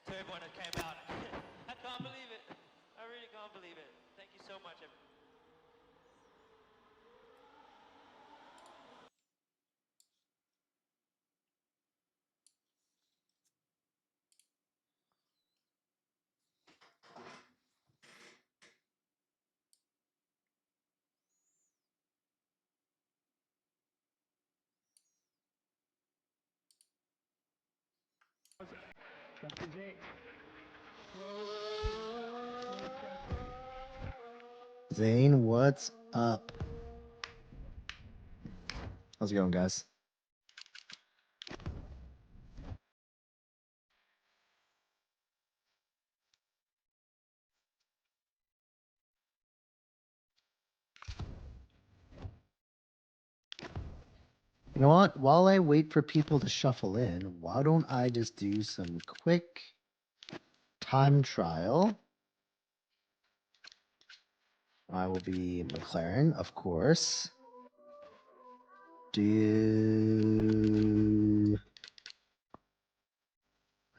And to everyone that came out. I can't believe it. I really can't believe it. Thank you so much, everyone. Zane, what's up? How's it going, guys? You know what? While I wait for people to shuffle in, why don't I just do some quick time trial? I will be McLaren, of course. I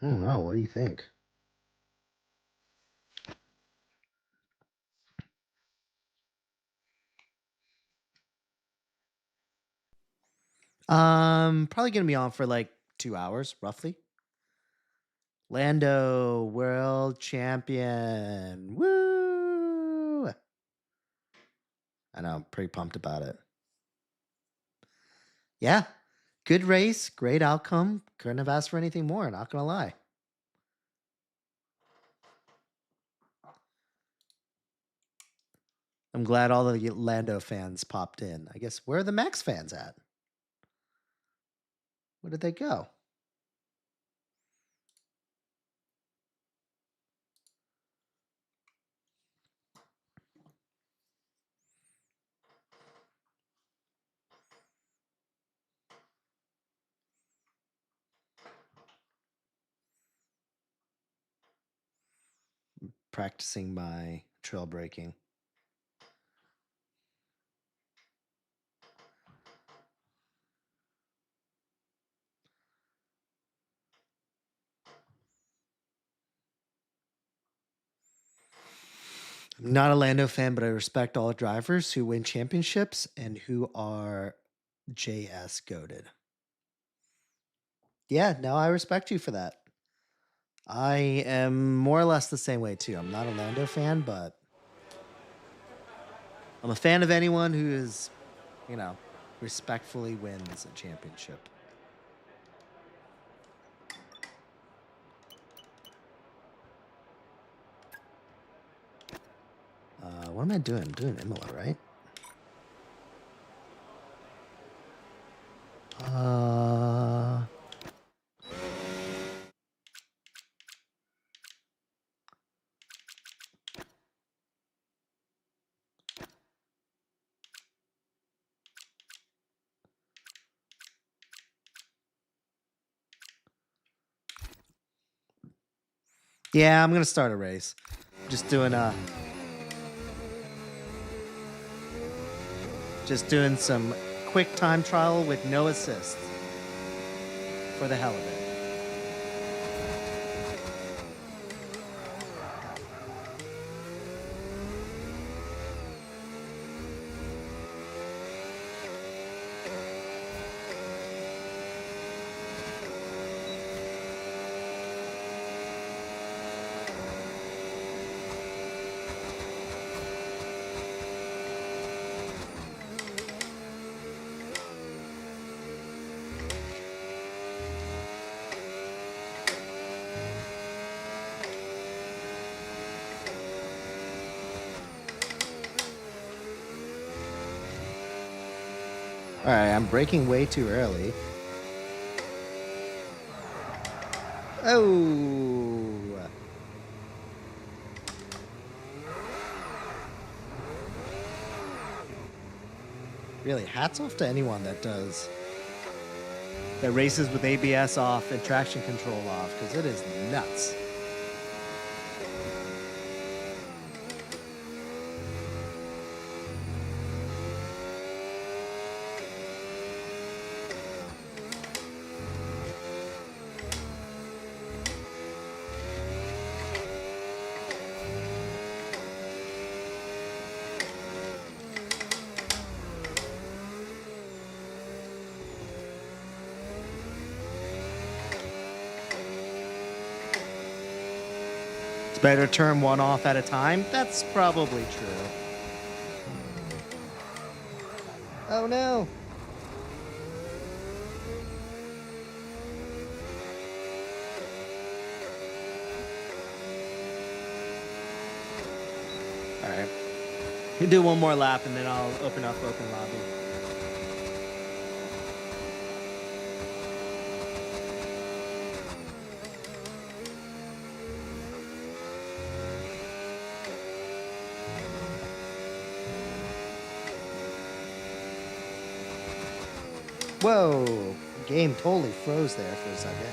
don't know. What do you think? Probably gonna be on for like 2 hours, roughly. Lando, world champion. Woo! I know, I'm pretty pumped about it. Yeah, good race, great outcome. Couldn't have asked for anything more, not gonna lie. I'm glad all the Lando fans popped in. I guess where are the Max fans at? Where did they go? Practicing my trail breaking. I'm not a Lando fan, but I respect all drivers who win championships and who are JS goaded. Yeah, no, I respect you for that. I am more or less the same way too. I'm not a Lando fan, but I'm a fan of anyone who is, respectfully wins a championship. What am I doing? I'm doing Imola, right? Yeah, I'm gonna start a race. Just doing some quick time trial with no assist for the hell of it. All right, I'm braking way too early. Oh. Really, hats off to anyone that races with ABS off and traction control off, because it is nuts. It's better to turn one off at a time. That's probably true. Oh no. All right. You do one more lap and then I'll open up open lobby. Whoa, game totally froze there for a second.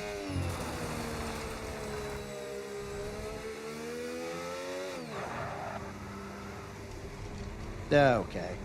Okay.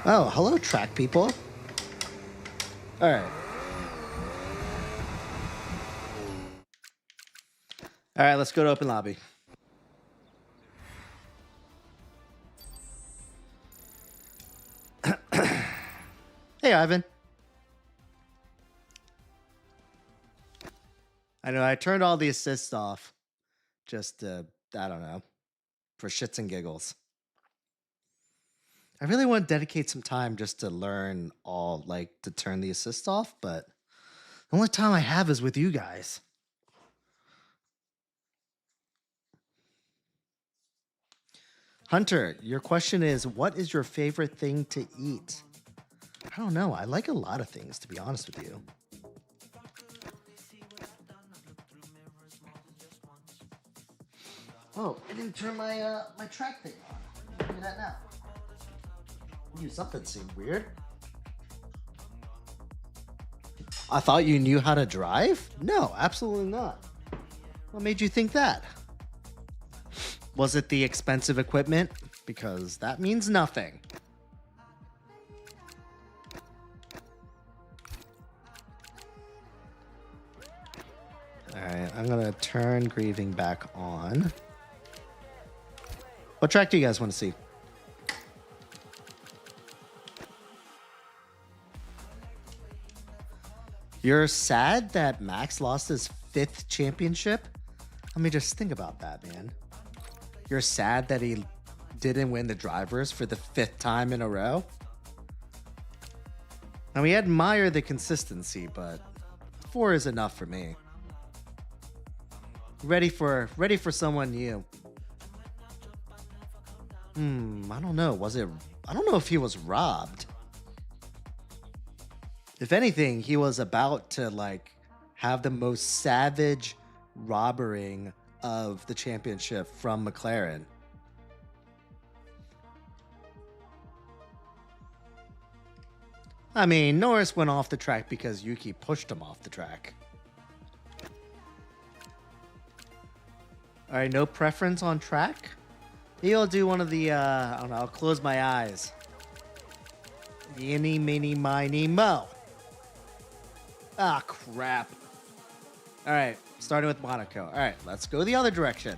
Oh, hello, track people. All right. All right, let's go to open lobby. Hey, Ivan. I know I turned all the assists off just I don't know, for shits and giggles. I really want to dedicate some time just to learn all, like, to turn the assist off, but the only time I have is with you guys. Hunter, your question is, what is your favorite thing to eat? I don't know. I like a lot of things, to be honest with you. Oh, I didn't turn my my track thing on. Look at that now. Ooh, something seemed weird. I thought you knew how to drive? No, absolutely not. What made you think that? Was it the expensive equipment? Because that means nothing. Alright, I'm gonna turn grieving back on. What track do you guys want to see? You're sad that Max lost his 5th championship? Let me just think about that, man. You're sad that he didn't win the drivers for the 5th time in a row? Now, we admire the consistency, but 4 is enough for me. Ready for someone new. I don't know. I don't know if he was robbed. If anything, he was about to, like, have the most savage robbering of the championship from McLaren. I mean, Norris went off the track because Yuki pushed him off the track. All right, no preference on track? Maybe I'll do one of the, I don't know, I'll close my eyes. Eeny, meeny, miny, mo. Ah, crap. All right, starting with Monaco. All right, let's go the other direction.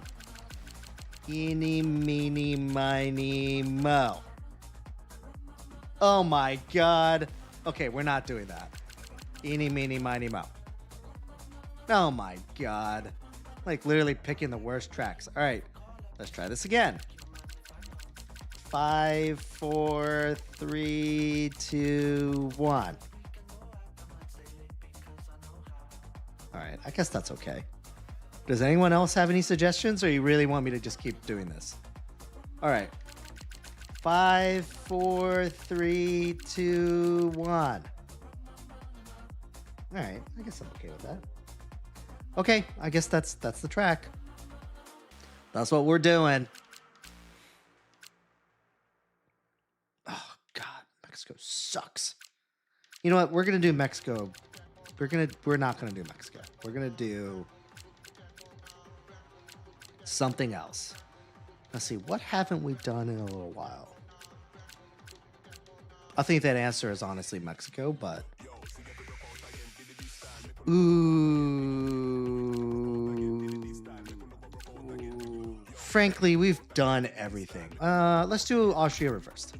Eeny, meeny, miny, mo. Oh my god. Okay, we're not doing that. Eeny, meeny, miny, mo. Oh my god. Like, literally picking the worst tracks. All right, let's try this again. 5, 4, 3, 2, 1. All right, I guess that's okay. Does anyone else have any suggestions, or you really want me to just keep doing this? All right. 5, 4, 3, 2, 1. All right, I guess I'm okay with that. Okay, I guess that's the track. That's what we're doing. Oh God, Mexico sucks. You know what? We're gonna do Mexico. We're not gonna do Mexico. We're gonna do something else. Let's see, what haven't we done in a little while? I think that answer is honestly Mexico, but frankly, we've done everything. Let's do Austria reversed.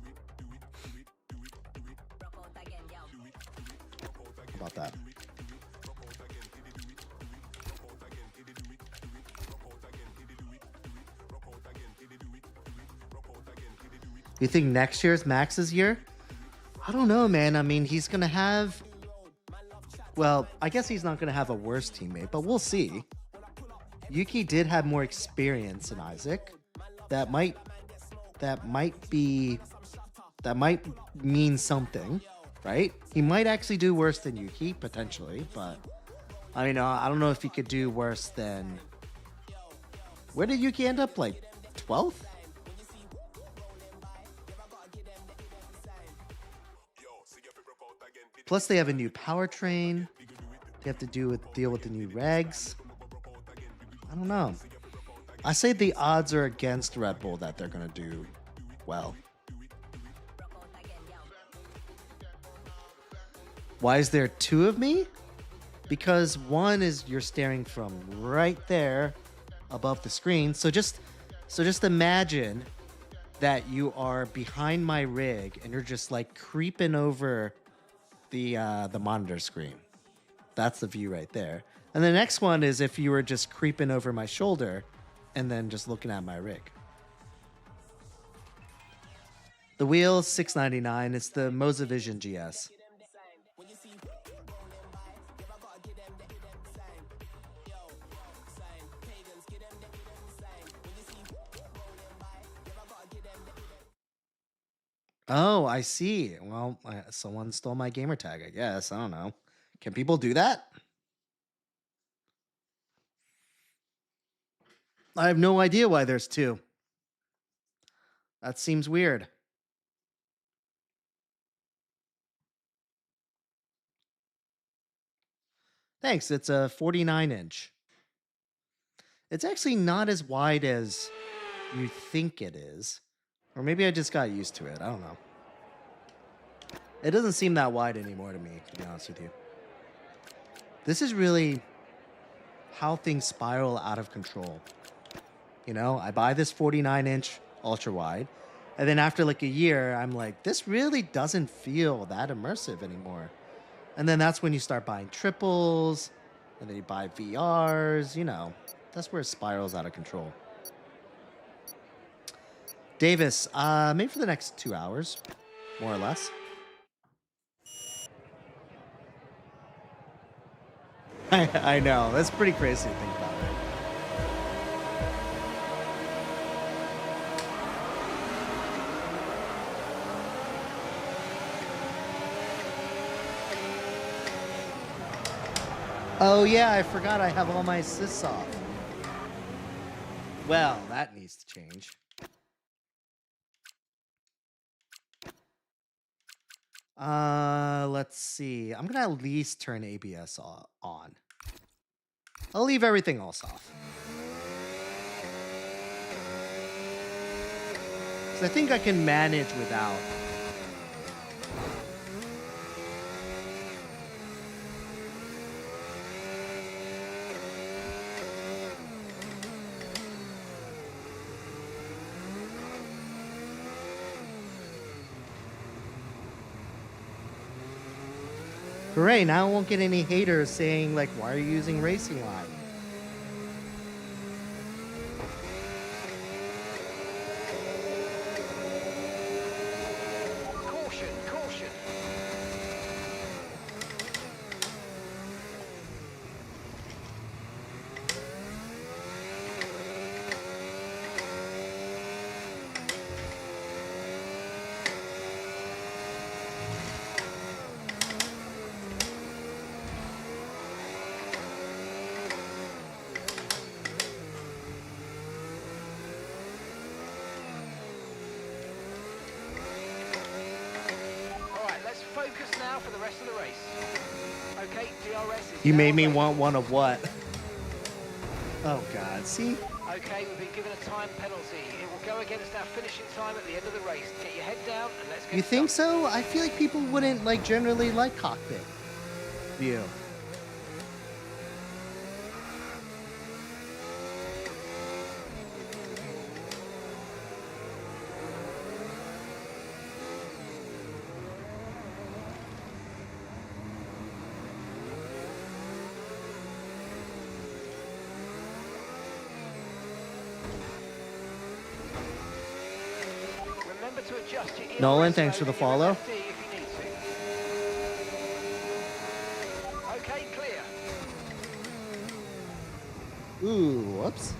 How about that? You think next year's Max's year? I don't know, man. I mean, he's going to have... Well, I guess he's not going to have a worse teammate, but we'll see. Yuki did have more experience than Isaac. That might mean something, right? He might actually do worse than Yuki, potentially, but... I mean, I don't know if he could do worse than... Where did Yuki end up? Like, 12th? Plus, they have a new powertrain. They have to deal with the new regs. I don't know. I say the odds are against Red Bull that they're going to do well. Why is there two of me? Because one is you're staring from right there above the screen. So just imagine that you are behind my rig and you're just like creeping over the monitor screen. That's the view right there. And the next one is if you were just creeping over my shoulder and then just looking at my rig. The wheel $699. It's the Mozavision GS. Oh, I see. Well, someone stole my gamer tag, I guess. I don't know. Can people do that? I have no idea why there's two. That seems weird. Thanks. It's a 49-inch. It's actually not as wide as you think it is. Or maybe I just got used to it. I don't know. It doesn't seem that wide anymore to me, to be honest with you. This is really how things spiral out of control. You know, I buy this 49-inch ultra wide, and then after like a year, I'm like, this really doesn't feel that immersive anymore. And then that's when you start buying triples, and then you buy VRs, you know. That's where it spirals out of control. Davis, maybe for the next 2 hours, more or less. I know, that's pretty crazy to think about, right? Oh yeah, I forgot I have all my assists off. Well, that needs to change. Let's see. I'm gonna at least turn ABS on. I'll leave everything else off. 'Cause I think I can manage without. Hooray, now I won't get any haters saying, like, why are you using Racing Line? Caution, caution. now for the rest of the race. Okay, DRS is You now made me available. want one of what? Oh God, see? Okay, we've been given a time penalty. It will go against our finishing time at the end of the race. Get your head down and let's get You think started. so? I feel like people wouldn't like generally like cockpit view. Remember to adjust your Nolan, ERS thanks for mode the in your follow. MFD if you need to. Okay, clear. Ooh, whoops.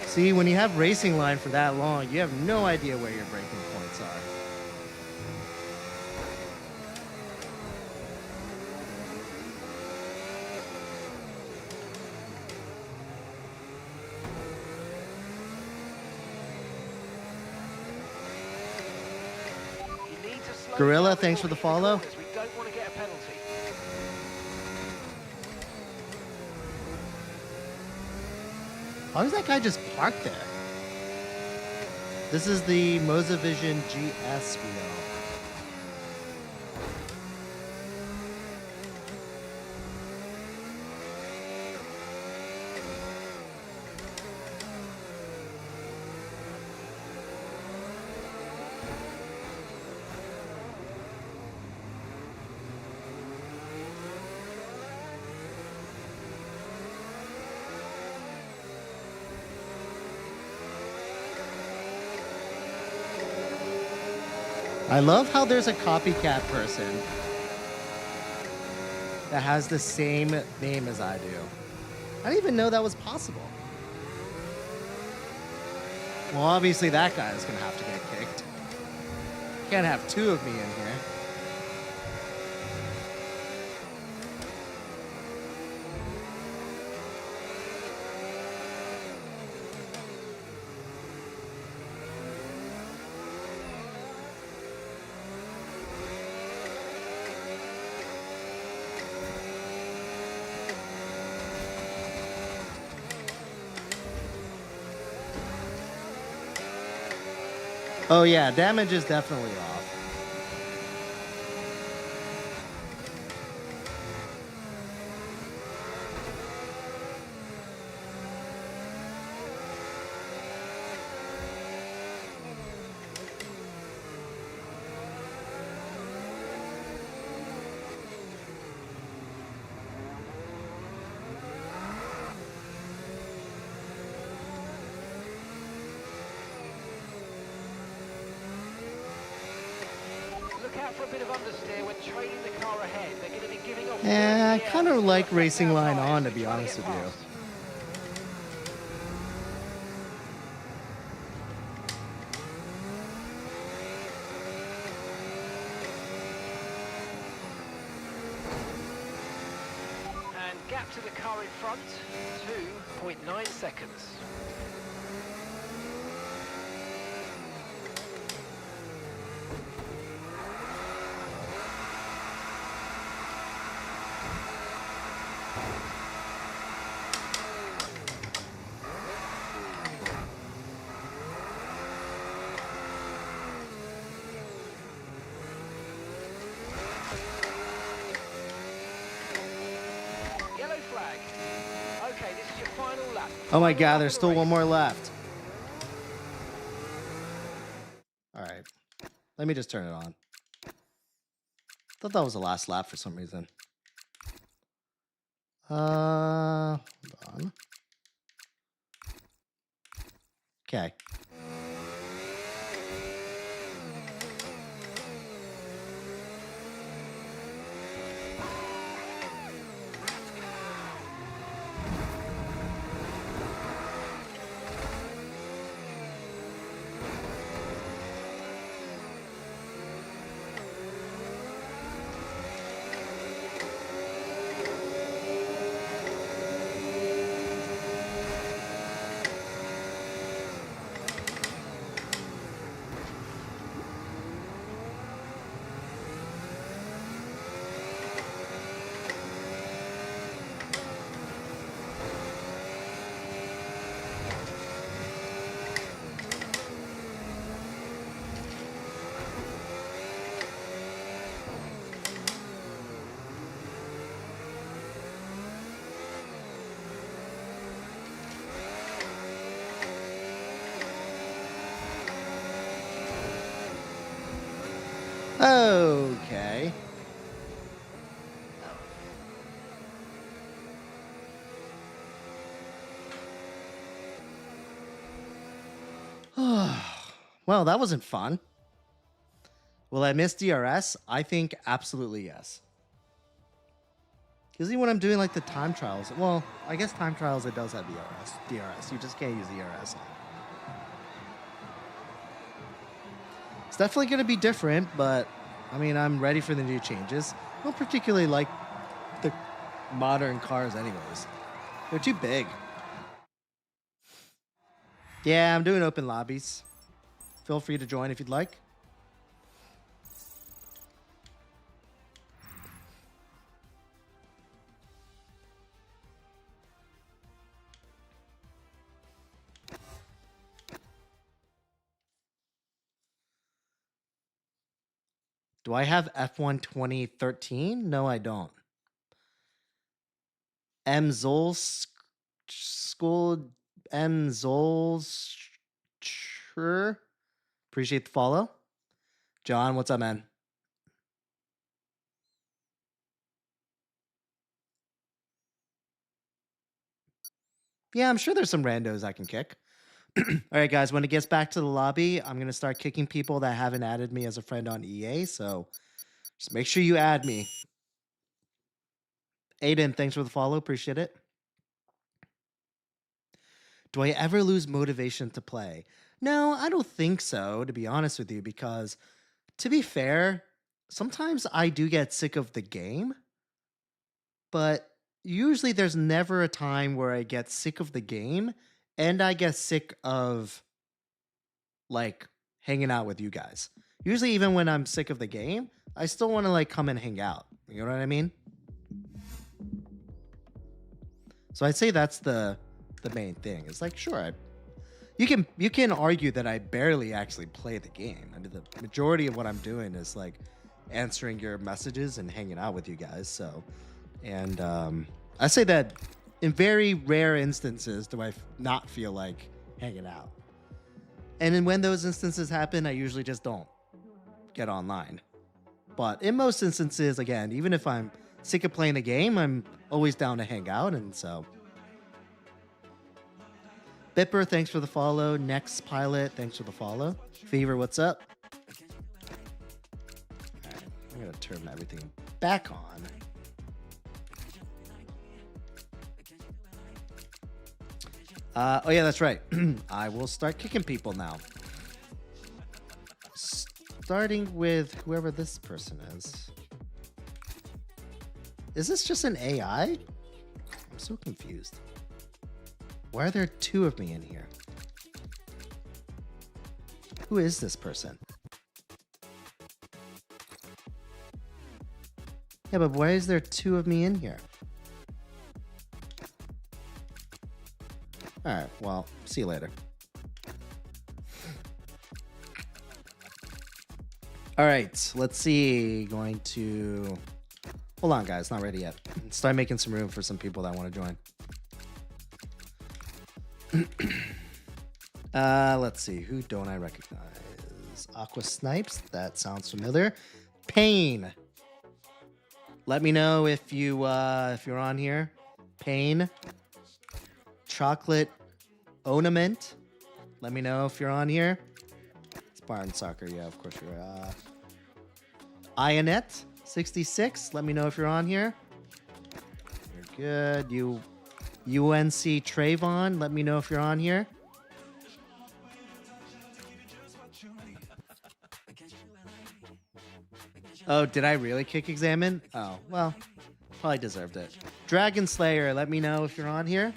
See, when you have racing line for that long, you have no idea where your braking points are. You need to slow Gorilla, down thanks before for the hitting follow. corners. We don't want to get a penalty. Why was that guy just parked there? This is the Mozavision GS wheel. I love how there's a copycat person that has the same name as I do. I didn't even know that was possible. Well, obviously that guy is gonna have to get kicked. Can't have two of me in here. Oh yeah, damage is definitely off. Look out for a bit of understeer when trailing the car ahead. They're going to be giving off. Yeah, I dirty air kind of to like affect racing our line tyres. on, to We're be trying honest get with you. past. And gap to the car in front, 2.9 seconds. Yellow flag. Okay, this is your final lap. Oh my Final god, lap there's of the still race. one more left. Alright. Let me just turn it on. Thought that was the last lap for some reason. Hold on. Okay. Okay. Well, that wasn't fun. Will I miss DRS? I think absolutely yes. Because even when I'm doing like the time trials, well, I guess time trials it does have DRS. You just can't use DRS. It's definitely going to be different, but I mean, I'm ready for the new changes. I don't particularly like the modern cars anyways. They're too big. Yeah, I'm doing open lobbies. Feel free to join if you'd like. Do I have F1 2013? No, I don't. M. Zol's School. M. Zol's. Sure. Appreciate the follow. John, what's up, man? Yeah, I'm sure there's some randos I can kick. All right, guys, when it gets back to the lobby, I'm going to start kicking people that haven't added me as a friend on EA, so just make sure you add me. Aiden, thanks for the follow. Appreciate it. Do I ever lose motivation to play? No, I don't think so, to be honest with you, because to be fair, sometimes I do get sick of the game, but usually there's never a time where I get sick of the game and I get sick of like hanging out with you guys. Usually even when I'm sick of the game, I still want to like come and hang out. You know what I mean? So I'd say that's the main thing. It's like, sure, you can argue that I barely actually play the game. I mean, the majority of what I'm doing is like answering your messages and hanging out with you guys. So, and I say that in very rare instances do I not feel like hanging out. And then when those instances happen, I usually just don't get online. But in most instances, again, even if I'm sick of playing the game, I'm always down to hang out. And so, Bipper, thanks for the follow. Next Pilot, thanks for the follow. Fever, what's up? All right, I'm going to turn everything back on. Oh, yeah, that's right. I will start kicking people now. Starting with whoever this person is. Is this just an AI? I'm so confused. Why are there two of me in here? Who is this person? Yeah, but why is there two of me in here? Alright, well, see you later. Alright, let's see. Going to... Hold on, guys. Not ready yet. Start making some room for some people that want to join. Let's see. Who don't I recognize? Aqua Snipes. That sounds familiar. Pain. Let me know if you're on here. Pain. Chocolate Ornament. Let me know if you're on here. Spartan Soccer. Yeah, of course you're. Ionet 66. Let me know if you're on here. You're good. UNC Trayvon. Let me know if you're on here. Oh, did I really kick Examine? Oh, well, probably deserved it. Dragon Slayer, let me know if you're on here.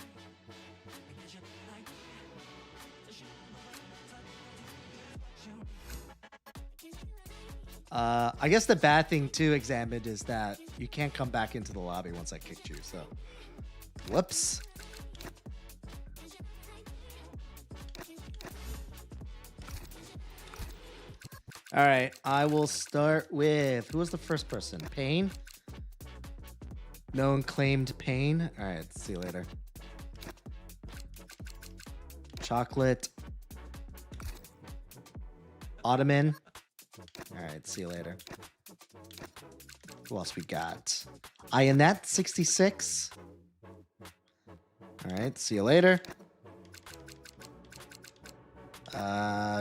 I guess the bad thing too, Examined, is that you can't come back into the lobby once I kicked you, so... Whoops. All right, I will start with... Who was the first person? Pain? No one claimed Pain. All right, see you later. Chocolate. Ottoman. All right, see you later. Who else we got? Ionette 66. All right, see you later.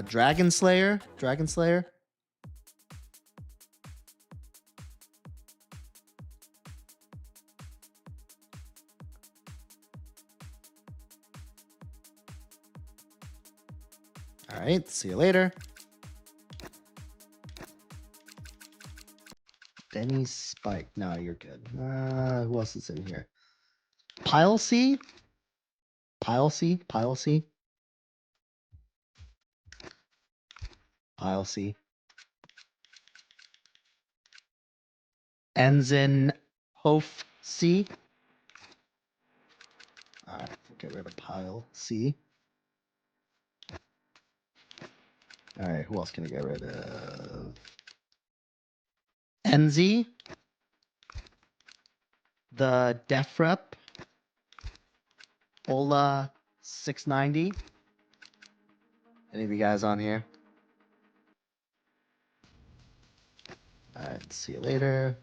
Dragon Slayer. All right, see you later. Benny Spike. No, you're good. Who else is in here? Pile C. Ensign Hof C. All right, get rid of Pile C. All right, who else can I get rid of? NZ. The Def Rep. Ola 690. Any of you guys on here? All right, see you later.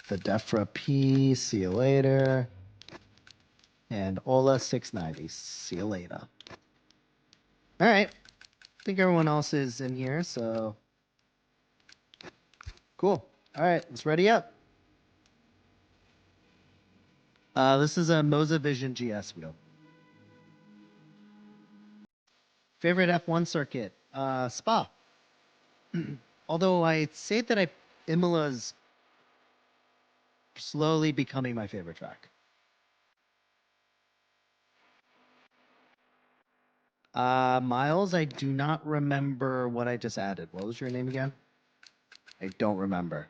The Defra P, see you later. And Ola 690, see you later. All right, I think everyone else is in here, so cool. All right, let's ready up. This is a Moza Vision GS wheel. Favorite F1 circuit? Spa. Although I'd say that Imola's slowly becoming my favorite track. Miles, I do not remember what I just added. What was your name again? I don't remember.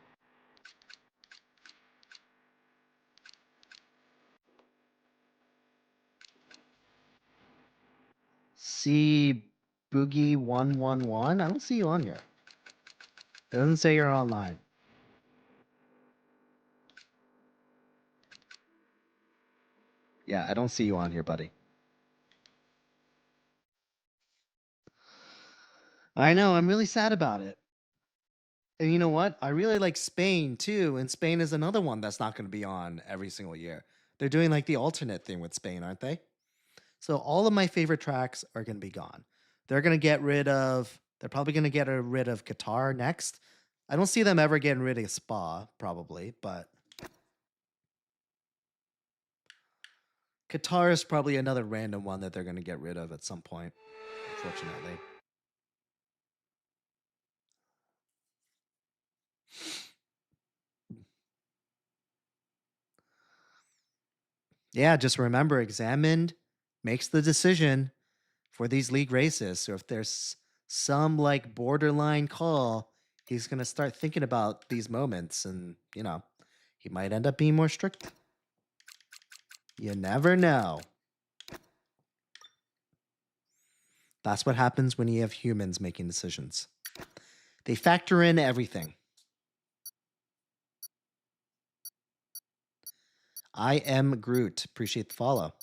C Boogie 111. I don't see you on here. It doesn't say you're online. Yeah, I don't see you on here, buddy. I know, I'm really sad about it. And you know what? I really like Spain too, and Spain is another one that's not going to be on every single year. They're doing like the alternate thing with Spain, aren't they? So all of my favorite tracks are going to be gone. They're probably going to get rid of Qatar next. I don't see them ever getting rid of Spa, probably, but Qatar is probably another random one that they're going to get rid of at some point, unfortunately. Yeah, just remember, Examined makes the decision for these league races. So if there's some like borderline call, he's going to start thinking about these moments and, you know, he might end up being more strict. You never know. That's what happens when you have humans making decisions. They factor in everything. I am Groot. Appreciate the follow.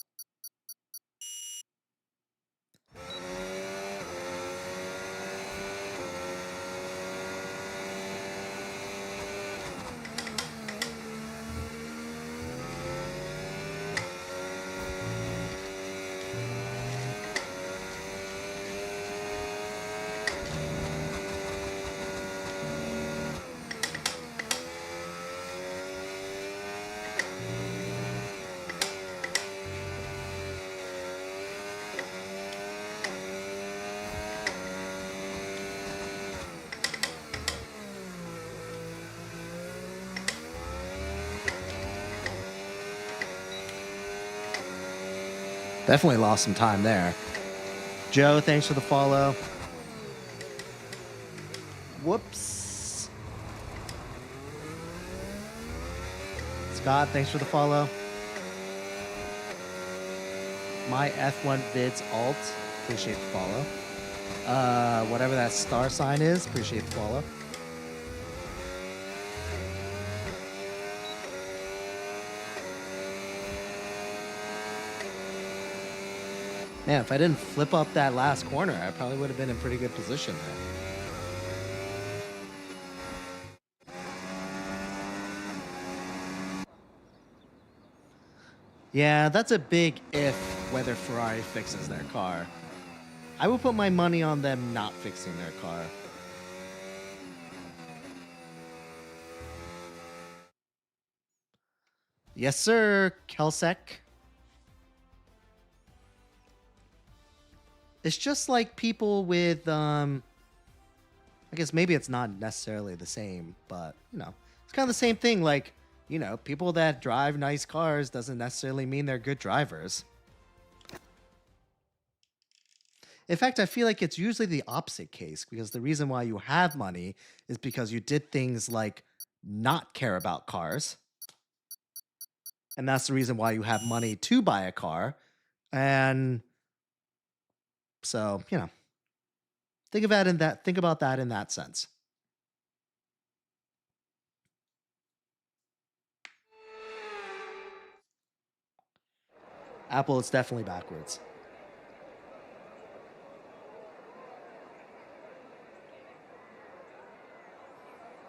Definitely lost some time there. Joe, thanks for the follow. Whoops. Scott, thanks for the follow. My F1 Vids alt, appreciate the follow. Whatever that star sign is, appreciate the follow. Man, if I didn't flip up that last corner, I probably would have been in pretty good position there. Yeah, that's a big if whether Ferrari fixes their car. I would put my money on them not fixing their car. Yes, sir, Kelsek. It's just like people with, I guess maybe it's not necessarily the same, but, it's kind of the same thing. Like, people that drive nice cars doesn't necessarily mean they're good drivers. In fact, I feel like it's usually the opposite case because the reason why you have money is because you did things like not care about cars. And that's the reason why you have money to buy a car. And so, think about that in that sense. Apple is definitely backwards.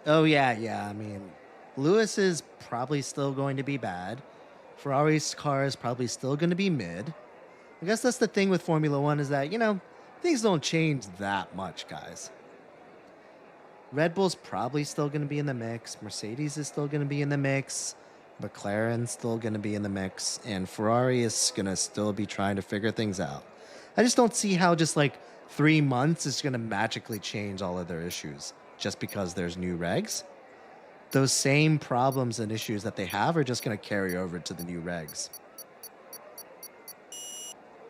Oh yeah. I mean, Lewis is probably still going to be bad. Ferrari's car is probably still going to be mid. I guess that's the thing with Formula One is that, things don't change that much, guys. Red Bull's probably still going to be in the mix. Mercedes is still going to be in the mix. McLaren's still going to be in the mix. And Ferrari is going to still be trying to figure things out. I just don't see how just like 3 months is going to magically change all of their issues just because there's new regs. Those same problems and issues that they have are just going to carry over to the new regs.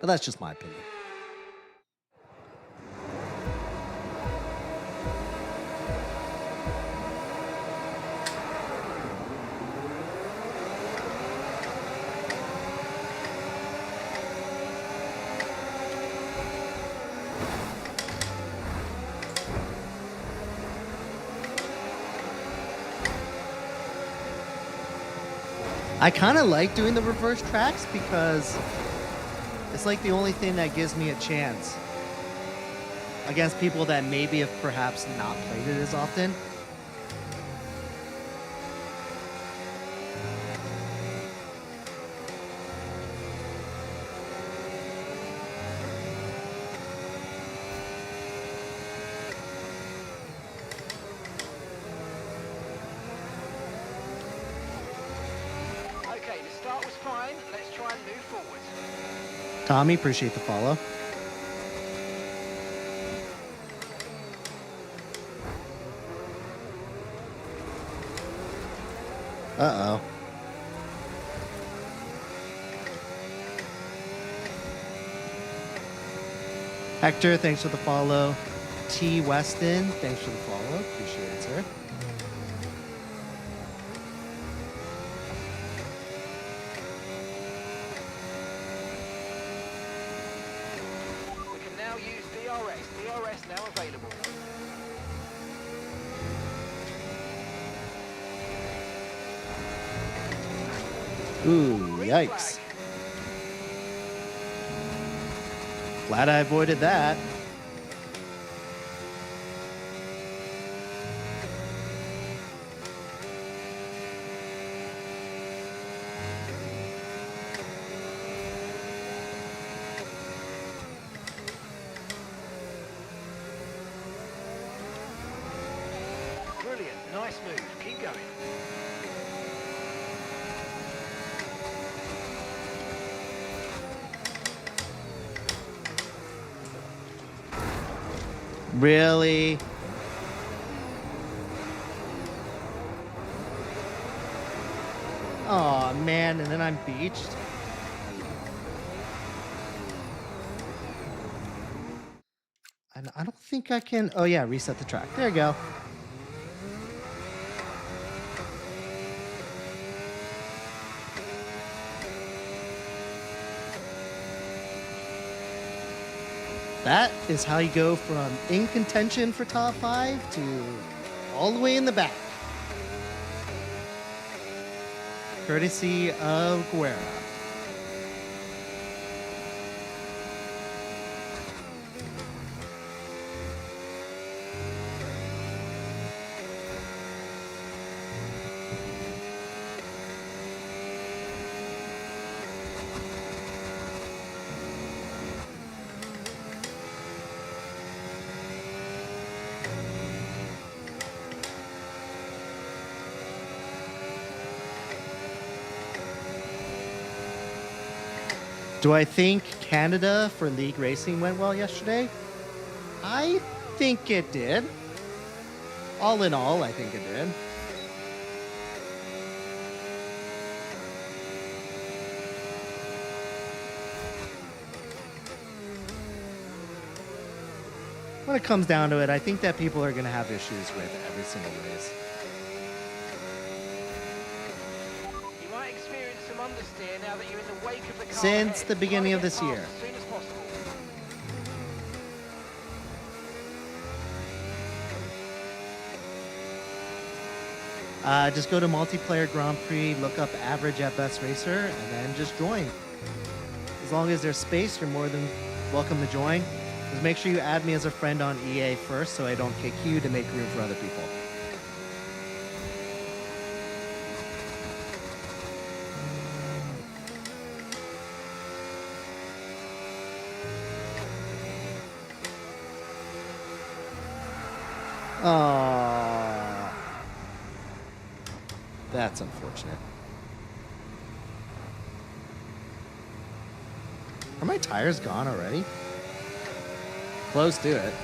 But that's just my opinion. I kind of like doing the reverse tracks because it's like the only thing that gives me a chance against people that maybe have perhaps not played it as often. Tommy, appreciate the follow. Uh-oh. Hector, thanks for the follow. T. Weston, thanks for the follow. Appreciate it, sir. Now available. Ooh, yikes. Glad I avoided that. Nice move. Keep going. Really? Oh man, and then I'm beached. I don't think I can. Oh yeah, reset the track. There you go. That is how you go from in contention for top 5 to all the way in the back. Courtesy of Guerra. Do I think Canada for league racing went well yesterday? I think it did. All in all, I think it did. When it comes down to it, I think that people are going to have issues with every single race. You might experience some understeer now that you're in the wake of the car Since ahead. the beginning Try of to this get year. past as soon as possible. Just go to Multiplayer Grand Prix, look up average at Best Racer, and then just join. As long as there's space, you're more than welcome to join. Just make sure you add me as a friend on EA first so I don't kick you to make room for other people. Oh, that's unfortunate. Are my tires gone already? Close to it.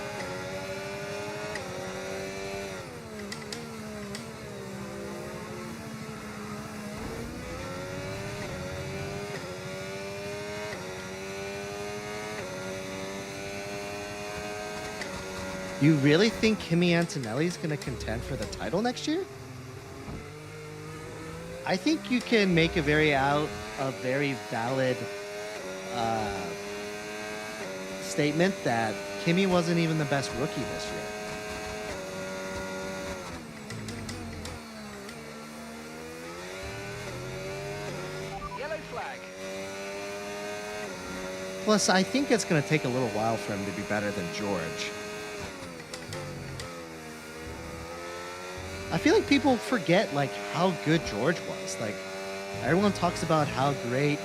You really think Kimi Antonelli's going to contend for the title next year? I think you can make a very valid statement that Kimi wasn't even the best rookie this year. Yellow flag. Plus, I think it's going to take a little while for him to be better than George. I feel like people forget like how good George was. Like everyone talks about how great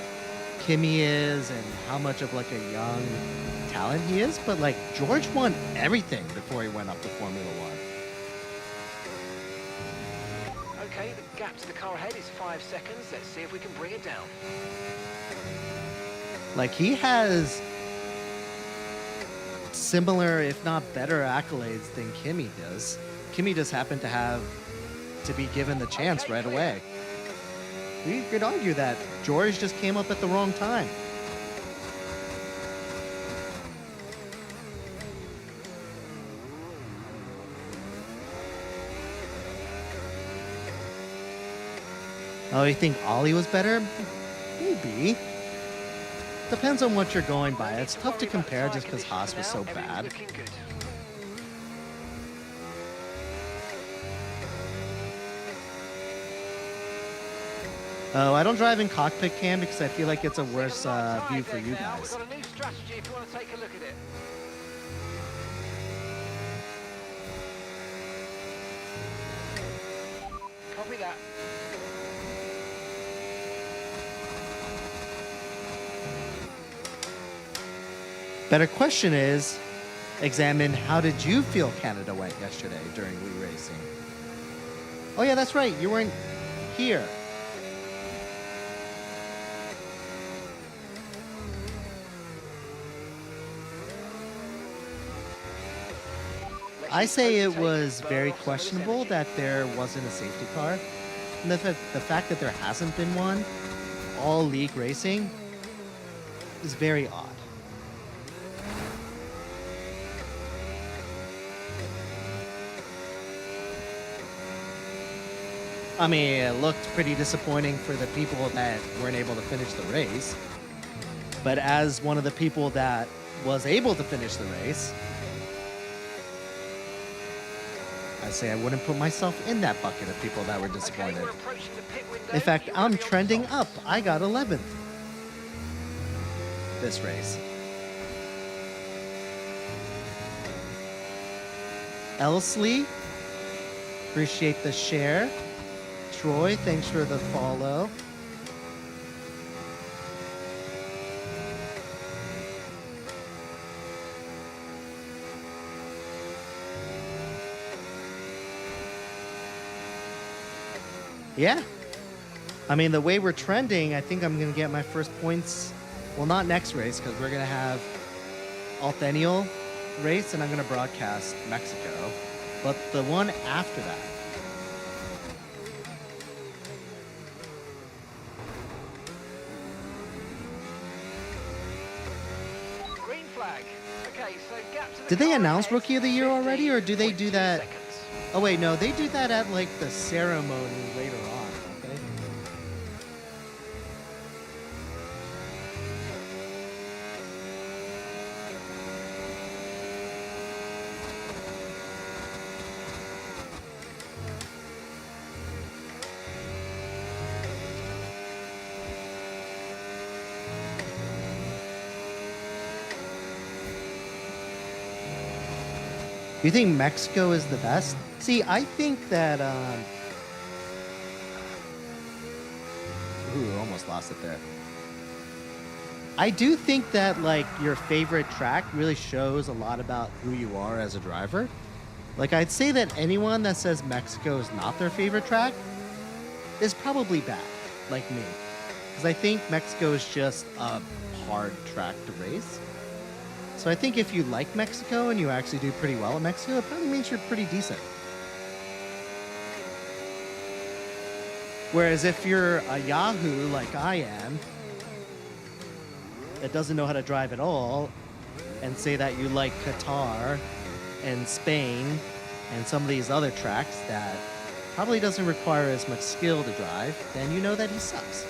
Kimi is and how much of like a young talent he is, but like George won everything before he went up to Formula One. Okay, the gap to the car ahead is 5 seconds. Let's see if we can bring it down. Like he has similar, if not better, accolades than Kimi does. Kimi just happened to be given the chance right away. You could argue that George just came up at the wrong time. Oh, you think Ollie was better? Maybe. Depends on what you're going by. It's tough to compare just because Haas was so bad. Looking good. Oh, I don't drive in cockpit cam because I feel like it's a worse Signal lights view high for there you now. guys. We've got a new strategy if you want to take a look at it. Copy that. Better question is, examine how did you feel Canada went yesterday during Wii Racing? Oh yeah, that's right. You weren't here. I say it was very questionable that there wasn't a safety car. And the fact that there hasn't been one all league racing is very odd. I mean, it looked pretty disappointing for the people that weren't able to finish the race. But as one of the people that was able to finish the race, I say I wouldn't put myself in that bucket of people that were Okay, disappointed. we're approaching the pit window. In fact, You I'm wanna be on trending top. up. I got 11th this race. Elsley, appreciate the share. Troy, thanks for the follow. Yeah. I mean, the way we're trending, I think I'm going to get my first points Well, not next race, because we're going to have Althenial race, and I'm going to broadcast Mexico. But the one after that. Green flag. Okay, so gap to the Did they car announce ahead, Rookie of the Year already, or do they do 15.2 that? seconds. Oh, wait, no, they do that at, like, the ceremony later on, don't they? You think Mexico is the best? See, I think that, ooh, almost lost it there. I do think that, like, your favorite track really shows a lot about who you are as a driver. Like, I'd say that anyone that says Mexico is not their favorite track is probably bad, like me. Because I think Mexico is just a hard track to race. So I think if you like Mexico and you actually do pretty well at Mexico, it probably means you're pretty decent. Whereas if you're a Yahoo like I am, that doesn't know how to drive at all, and say that you like Qatar and Spain and some of these other tracks that probably doesn't require as much skill to drive, then you know that he sucks.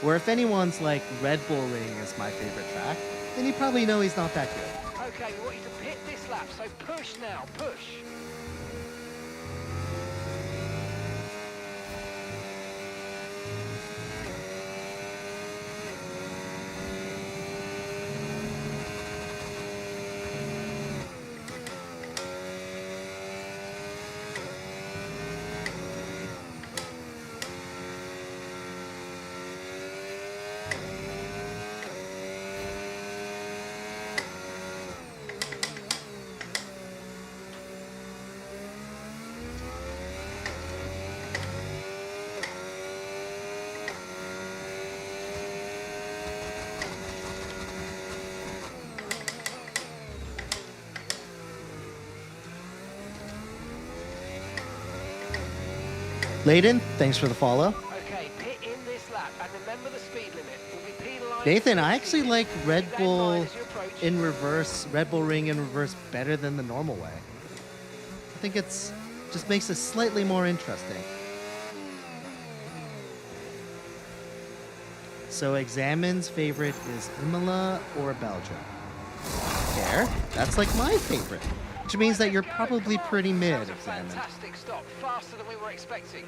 Or if anyone's like Red Bull Ring is my favorite track, then you probably know he's not that good. Okay, we want you to pit this lap, so push now, push. Layden, thanks for the follow. Okay, pit in this lap, and remember the speed limit. We'll be penalised. Nathan, for I actually exceeding. like Red Keep that in Bull mind as you approach. in reverse, Red Bull Ring in reverse better than the normal way. I think it's just makes it slightly more interesting. So Examen's favorite is Imola or Belgium. Fair. That's like my favorite. Which means that you're Let's go, probably come on. pretty mid, That was a Examen. fantastic stop, faster than we were expecting.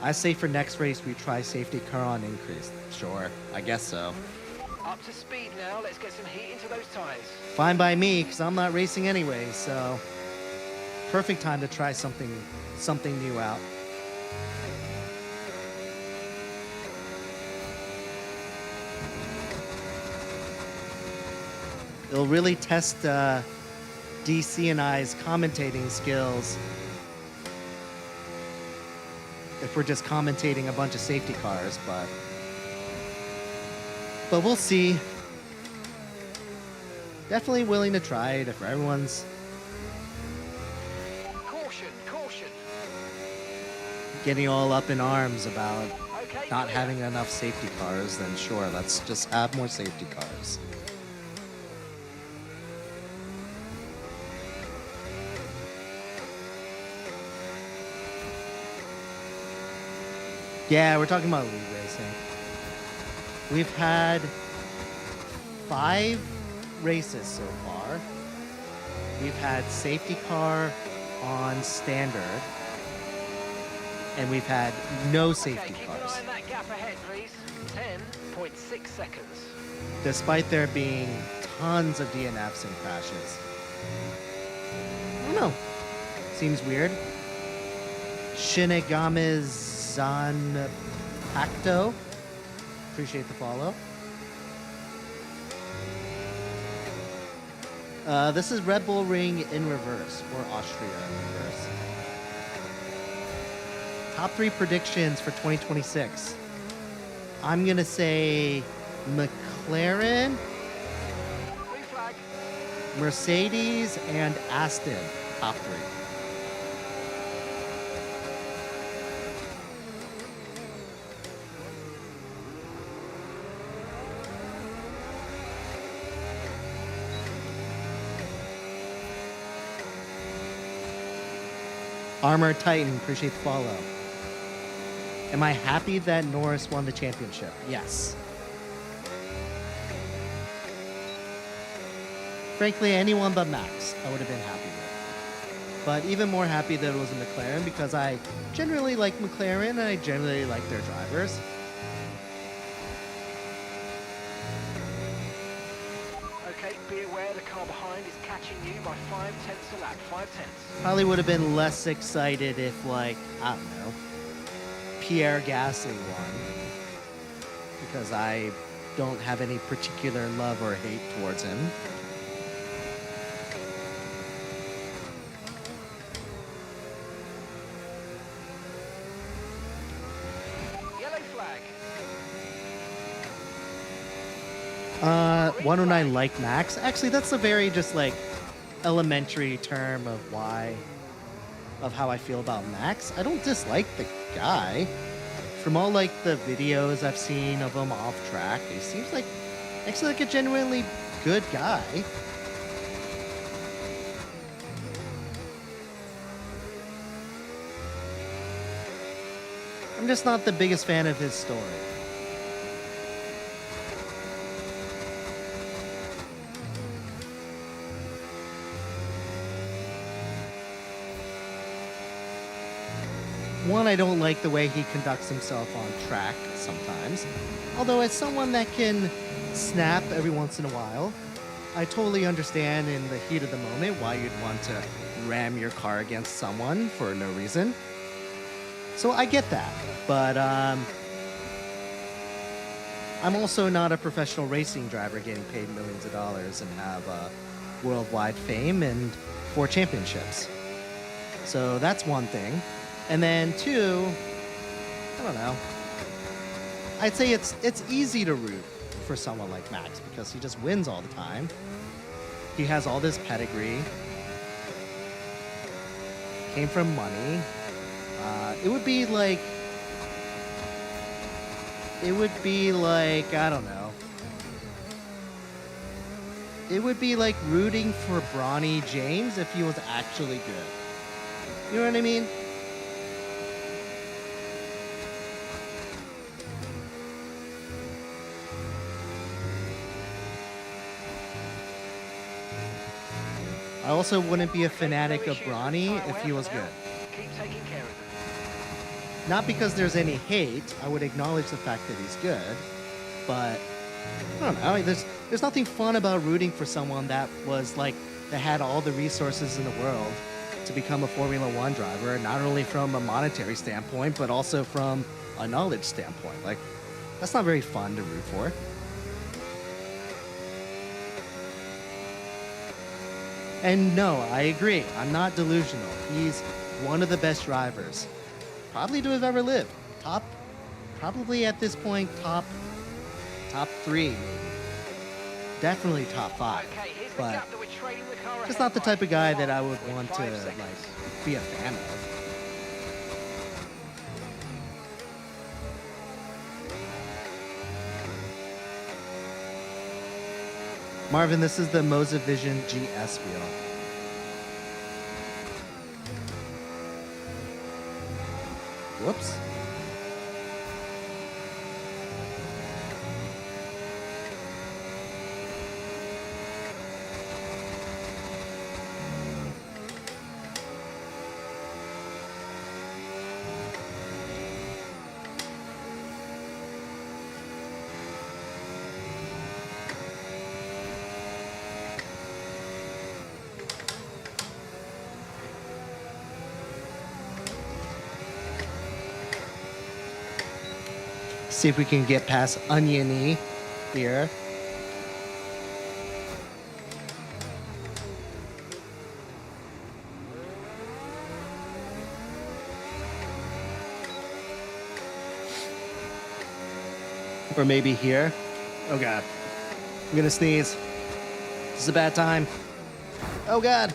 I say for next race we try safety car on increase. Sure, I guess so. Up to speed now, let's get some heat into those tyres. Fine by me, because I'm not racing anyway, so perfect time to try something new out. It'll really test DC and I's commentating skills if we're just commentating a bunch of safety cars, but we'll see. Definitely willing to try it if everyone's Caution, caution. getting all up in arms about Okay, not clear. having enough safety cars, then sure, let's just have more safety cars. Yeah, we're talking about league racing. We've had 5 races so far. We've had safety car on standard, and we've had no safety Okay, keep cars, an eye on that gap ahead, please. 10.6 seconds. despite there being tons of DNFs and crashes. I don't know. Seems weird. Shinigami Zan Pacto. Appreciate the follow. This is Red Bull Ring in reverse, or Austria in reverse. top 3 predictions for 2026. I'm going to say McLaren, Green flag. Mercedes, and Aston, top 3. Armor Titan, appreciate the follow. Am I happy that Norris won the championship? Yes. Frankly, anyone but Max, I would have been happy with. But even more happy that it was a McLaren because I generally like McLaren and I generally like their drivers. Okay, be aware the car behind is catching you by 5/10 a lap. 5/10. Probably would have been less excited if, like, I don't know, Pierre Gasly won. Because I don't have any particular love or hate towards him. Yellow flag. 109 like Max. Actually, that's a very just like elementary term of how I feel about Max. I don't dislike the guy. From all like the videos I've seen of him off track, he seems like actually like a genuinely good guy. I'm just not the biggest fan of his story. One, I don't like the way he conducts himself on track sometimes. Although as someone that can snap every once in a while, I totally understand in the heat of the moment why you'd want to ram your car against someone for no reason. So I get that. But I'm also not a professional racing driver getting paid millions of dollars and have worldwide fame and 4 championships. So that's one thing. And then 2, I don't know. I'd say it's easy to root for someone like Max because he just wins all the time. He has all this pedigree. Came from money. It would be like, I don't know. It would be like rooting for Bronny James if he was actually good. You know what I mean? I also wouldn't be a fanatic of Bronny if he was good. Keep taking care of them. Not because there's any hate, I would acknowledge the fact that he's good, but I don't know, there's nothing fun about rooting for someone that was like, that had all the resources in the world to become a Formula One driver, not only from a monetary standpoint, but also from a knowledge standpoint. Like, that's not very fun to root for. And no, I agree. I'm not delusional. He's one of the best drivers, probably to have ever lived. Probably at this point, top 3, maybe. Definitely top 5. Okay, here's the But gap that we're trading the car just ahead not the by. type of guy that I would 1.5 want to seconds. like be a fan of. Marvin, this is the Moza Vision GS wheel. Whoops. See if we can get past Oniony here. Or maybe here. Oh god. I'm gonna sneeze. This is a bad time. Oh god.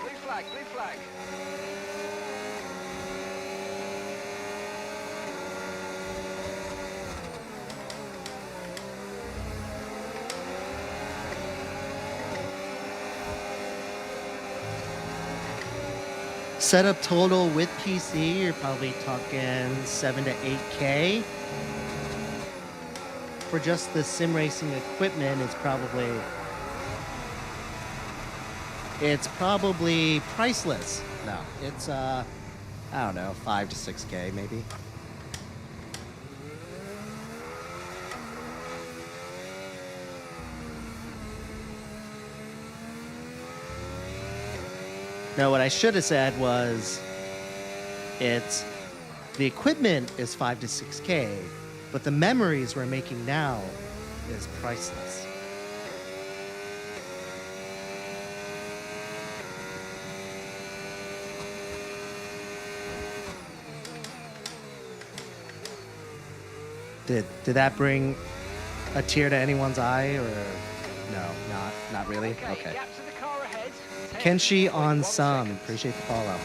Blue flag, blue flag. Setup total with PC, you're probably talking 7 to 8K. For just the sim racing equipment, it's probably priceless. No, it's I don't know, 5 to 6K maybe. No, what I should have said was the equipment is 5 to 6K, but the memories we're making now is priceless. Did that bring a tear to anyone's eye, or no, not really? Okay. Gap to the car ahead. Kenshi on 10.1 some. seconds. Appreciate the follow.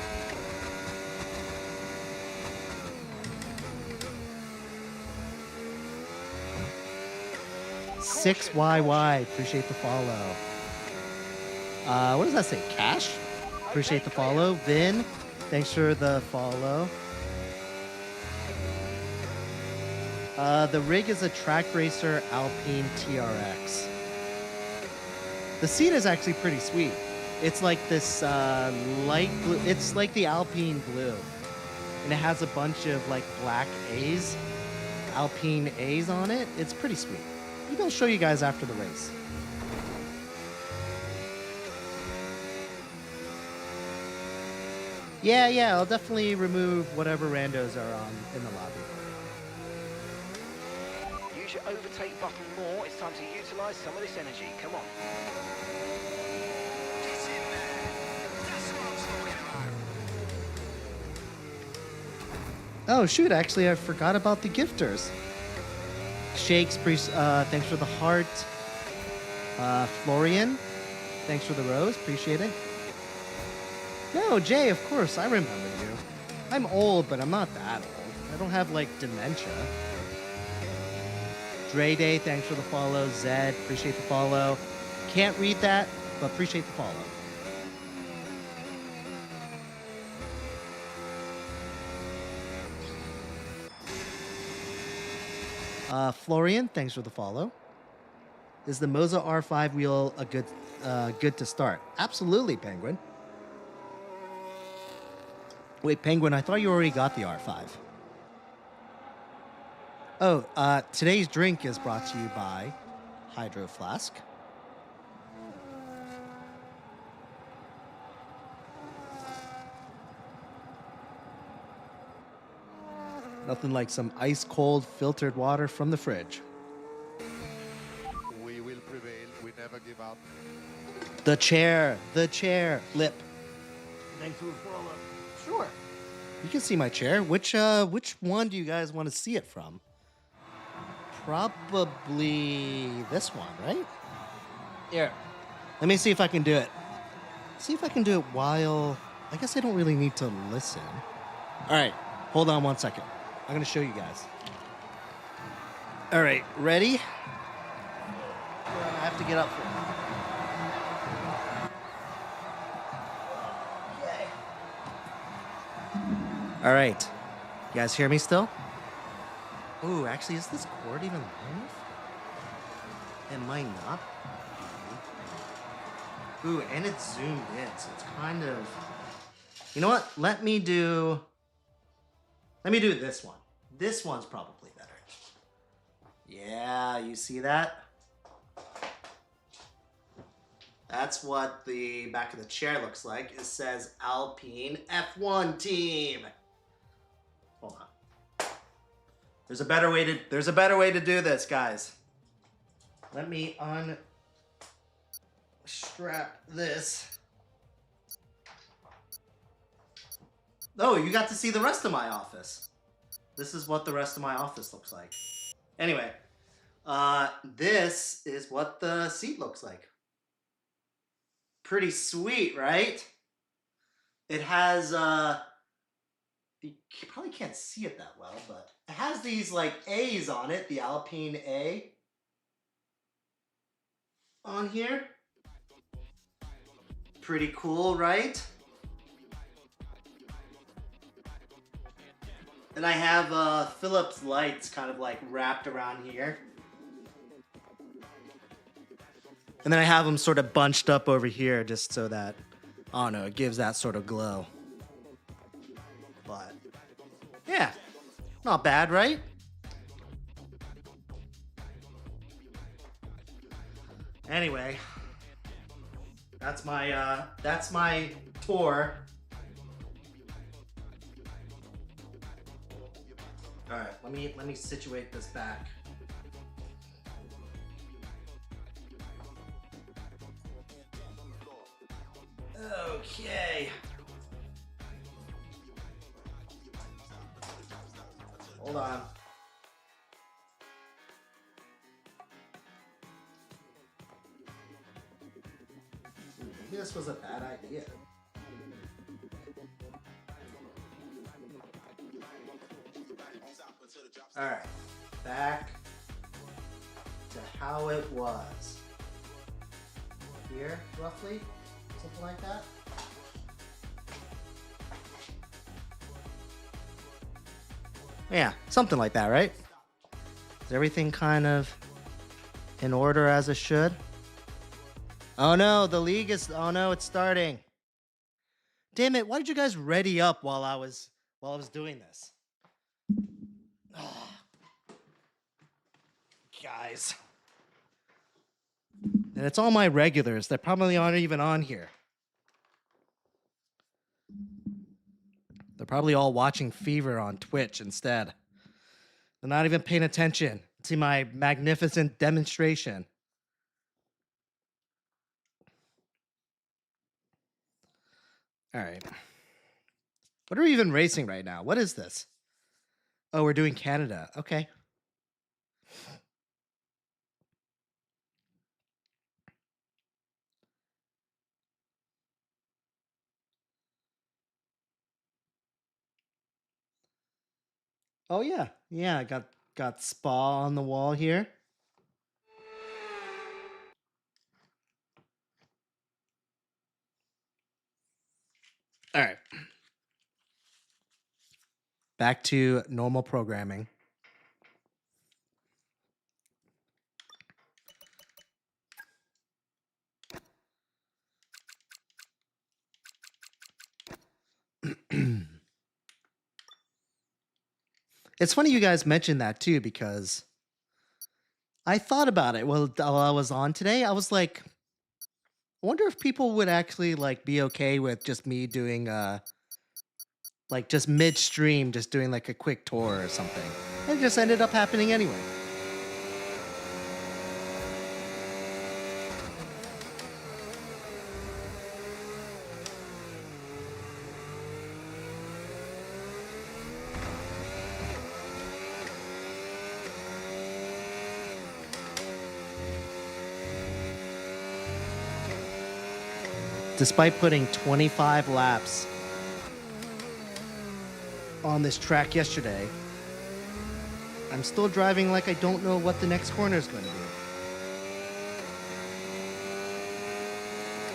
Six YY. Appreciate the follow. What does that say? Cash? Appreciate the follow. Vin, thanks for the follow. The rig is a track racer Alpine TRX. The seat is actually pretty sweet. It's like this light blue. It's like the Alpine blue. And it has a bunch of like black A's, Alpine A's on it. It's pretty sweet. Maybe I'll show you guys after the race. Yeah, I'll definitely remove whatever randos are on in the lobby. Use your overtake button more. It's time to utilize some of this energy. Come on. Oh shoot, actually I forgot about the gifters. Shakes, thanks for the heart. Florian, thanks for the rose, appreciate it. No, Jay, of course, I remember you. I'm old, but I'm not that old. I don't have like dementia. Dre Day, thanks for the follow. Zed, appreciate the follow. Can't read that, but appreciate the follow. Florian, thanks for the follow. Is the Moza R5 wheel a good to start? Absolutely, Penguin. Wait, Penguin, I thought you already got the R5. Oh, today's drink is brought to you by Hydro Flask. Nothing like some ice-cold filtered water from the fridge. We will prevail. We never give up. The chair, Lip. Thanks for the follow. Sure. You can see my chair. Which one do you guys want to see it from? Probably this one, right? Here. Let me see if I can do it. See if I can do it while... I guess I don't really need to listen. All right. Hold on one second. I'm going to show you guys. All right. Ready? I have to get up for it. All right. You guys hear me still? Ooh, actually, is this cord even long enough? It might not. Ooh, and it's zoomed in, so it's kind of... You know what? Let me do this one. This one's probably better. Yeah, you see that? That's what the back of the chair looks like. It says Alpine F1 Team. Hold on. There's a better way to do this, guys. Let me unstrap this. Oh, you got to see the rest of my office. This is what the rest of my office looks like. Anyway, this is what the seat looks like. Pretty sweet, right? It has, you probably can't see it that well, but it has these like A's on it, the Alpine A on here. Pretty cool, right? And I have Philips lights kind of like wrapped around here. And then I have them sort of bunched up over here just so that, I don't know, it gives that sort of glow. But, yeah, not bad, right? Anyway, that's my tour. All right, let me situate this back. Okay. Hold on. Maybe this was a bad idea. All right, back to how it was. Here, roughly, something like that. Yeah, something like that, right? Is everything kind of in order as it should? Oh no, the league is, oh no, it's starting. Damn it, why did you guys ready up while I was doing this? Guys. And it's all my regulars. They probably aren't even on here. They're probably all watching Fever on Twitch instead. They're not even paying attention to my magnificent demonstration. All right. What are we even racing right now? What is this? Oh, we're doing Canada. Okay. Oh yeah. Yeah, I got Spa on the wall here. All right. Back to normal programming. It's funny you guys mentioned that too, because I thought about it while I was on today. I was like, I wonder if people would actually like be okay with just me doing like just midstream, just doing like a quick tour or something. And it just ended up happening anyway. Despite putting 25 laps on this track yesterday, I'm still driving like I don't know what the next corner is going to be.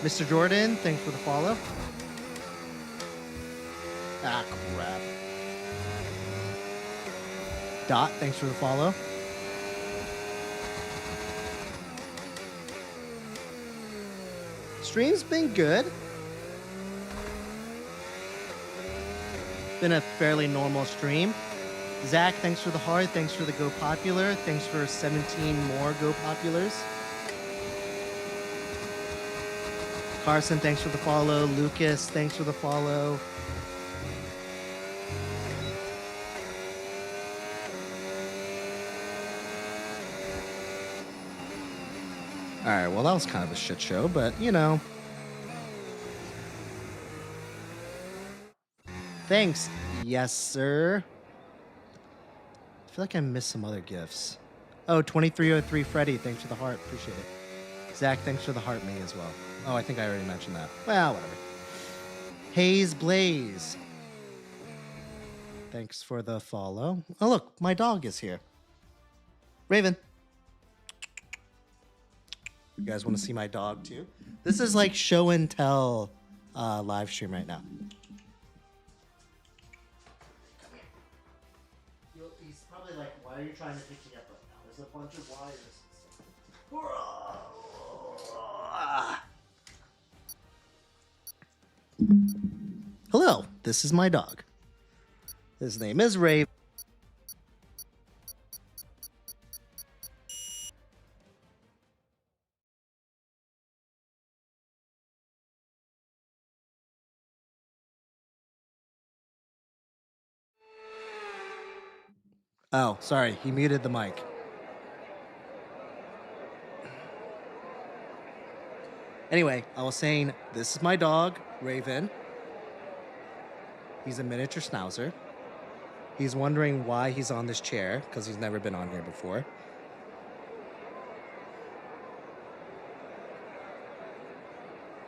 Mr. Jordan, thanks for the follow. Ah, crap. Dot, thanks for the follow. Stream's been good. Been a fairly normal stream. Zach, thanks for the heart. Thanks for the Go Popular. Thanks for 17 more Go Populars. Carson, thanks for the follow. Lucas, thanks for the follow. Alright, well that was kind of a shit show, but you know. Thanks. Yes, sir. I feel like I missed some other gifts. Oh, 2303 Freddy, thanks for the heart. Appreciate it. Zach, thanks for the heart me as well. Oh, I think I already mentioned that. Well, whatever. Haze Blaze. Thanks for the follow. Oh, look, my dog is here. Raven. You guys want to see my dog too? This is like show and tell live stream right now. He's probably like, why are you trying to pick me up right now? There's a bunch of wires and stuff. Hello, this is my dog. His name is Ray. Oh, sorry, he muted the mic. Anyway, I was saying, this is my dog, Raven. He's a miniature schnauzer. He's wondering why he's on this chair, because he's never been on here before.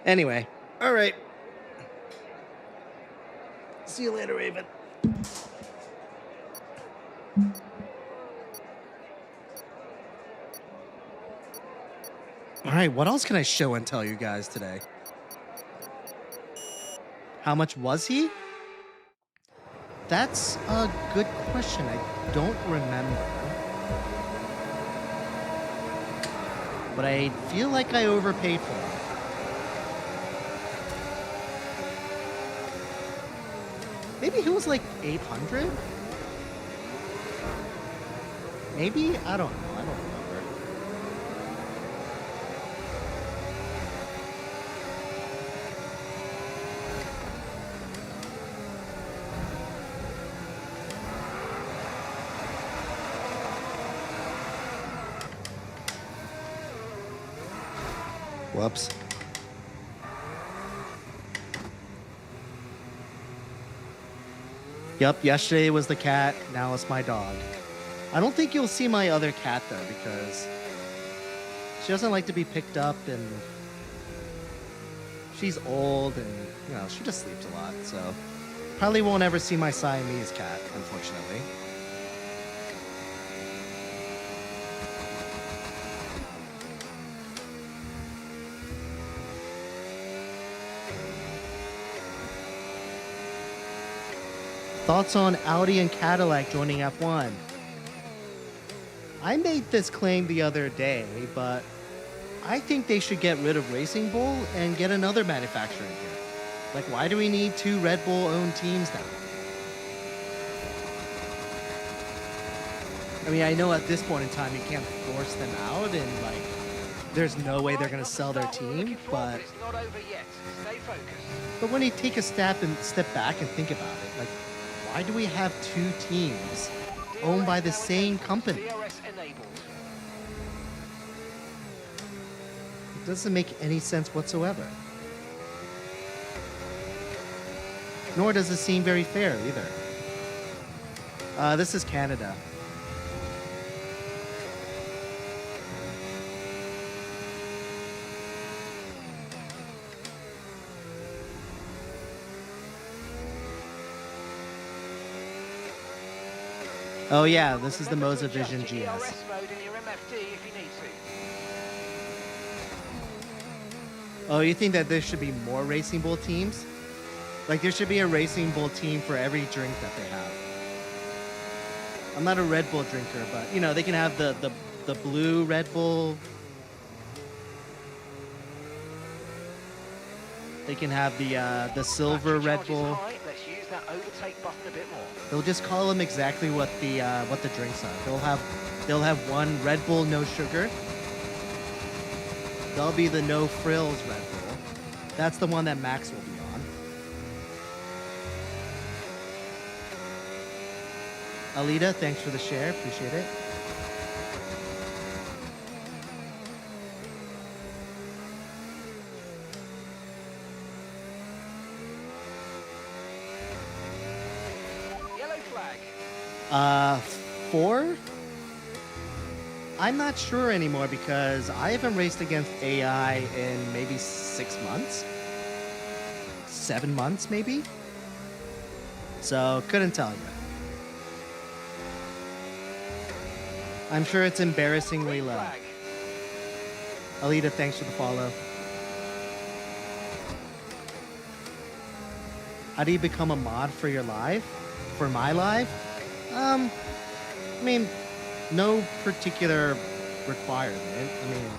Anyway, all right. See you later, Raven. All right, what else can I show and tell you guys today? How much was he? That's a good question. I don't remember. But I feel like I overpaid for him. Maybe he was like 800? Maybe? I don't know. I don't remember. Whoops. Yep, yesterday was the cat, now it's my dog. I don't think you'll see my other cat though, because she doesn't like to be picked up, and she's old, and you know, she just sleeps a lot, so probably won't ever see my Siamese cat, unfortunately. Thoughts on Audi and Cadillac joining F1? I made this claim the other day, but I think they should get rid of Racing Bull and get another manufacturer in here. Like, why do we need two Red Bull-owned teams now? I mean, I know at this point in time you can't force them out, and like, there's no way they're going to sell their team, but when you take a step back and think about it, like, why do we have two teams owned by the same company? It doesn't make any sense whatsoever. Nor does it seem very fair either. This is Canada. Oh yeah, this is the Moza Vision GS. Oh, you think that there should be more Racing Bull teams? Like, there should be a Racing Bull team for every drink that they have. I'm not a Red Bull drinker, but, you know, they can have the blue Red Bull. They can have the silver Red Bull. They'll just call them exactly what the drinks are. They'll have one Red Bull no sugar. That'll be the no frills Red Bull. That's the one that Max will be on. Alita, thanks for the share. Appreciate it. 4? I'm not sure anymore because I haven't raced against AI in maybe 6 months. 7 months, maybe? So, couldn't tell you. I'm sure it's embarrassingly Green low. flag. Alita, thanks for the follow. How do you become a mod for your live? For my live? I mean, no particular requirement. I mean,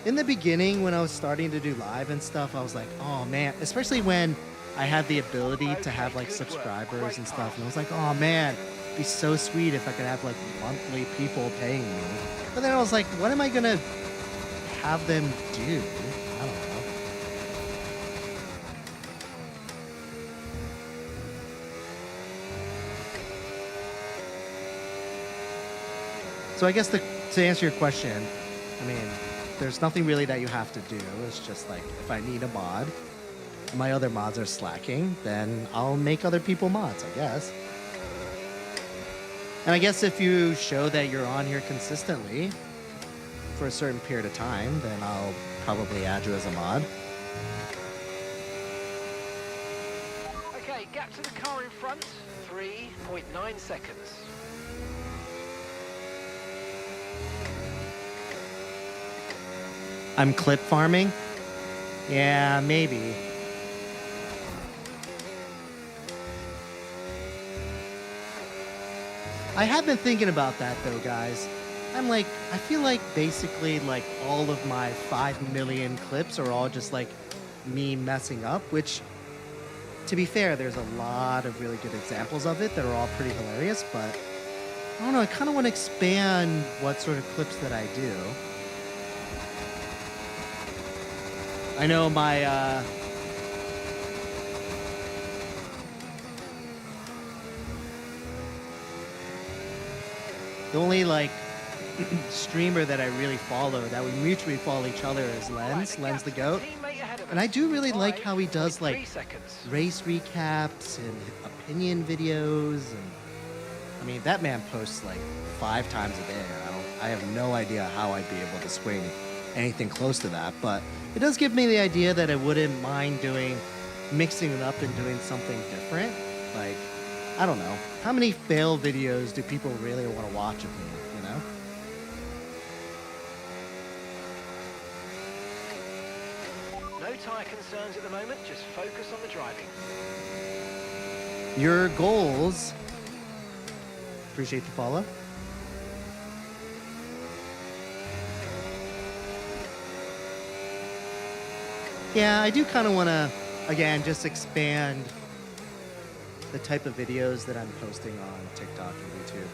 in the beginning when I was starting to do live and stuff, I was like, oh man, especially when I had the ability to have like subscribers and stuff, and I was like, oh man, it'd be so sweet if I could have like monthly people paying me. But then I was like, what am I gonna have them do? I don't know. So I guess to answer your question, I mean, there's nothing really that you have to do. It's just like if I need a mod, my other mods are slacking, then I'll make other people mods, I guess. And I guess if you show that you're on here consistently for a certain period of time, then I'll probably add you as a mod. Okay, gap to the car in front, 3.9 seconds. I'm clip farming? Yeah, maybe. I have been thinking about that though, guys. I'm like, I feel like basically like all of my 5 million clips are all just like me messing up, which to be fair, there's a lot of really good examples of it that are all pretty hilarious, but I don't know, I kind of want to expand what sort of clips that I do. I know my, the only like streamer that I really follow, that we mutually follow each other, is Lens, Lens the Goat. And I do really like how he does like race recaps and opinion videos, and I mean that man posts like 5 times a day. I have no idea how I'd be able to swing anything close to that, but it does give me the idea that I wouldn't mind mixing it up and doing something different. Like, I don't know, how many fail videos do people really want to watch of me, you know? No tyre concerns at the moment, just focus on the driving. Your goals. Appreciate the follow. Yeah, I do kind of want to, again, just expand the type of videos that I'm posting on TikTok and YouTube.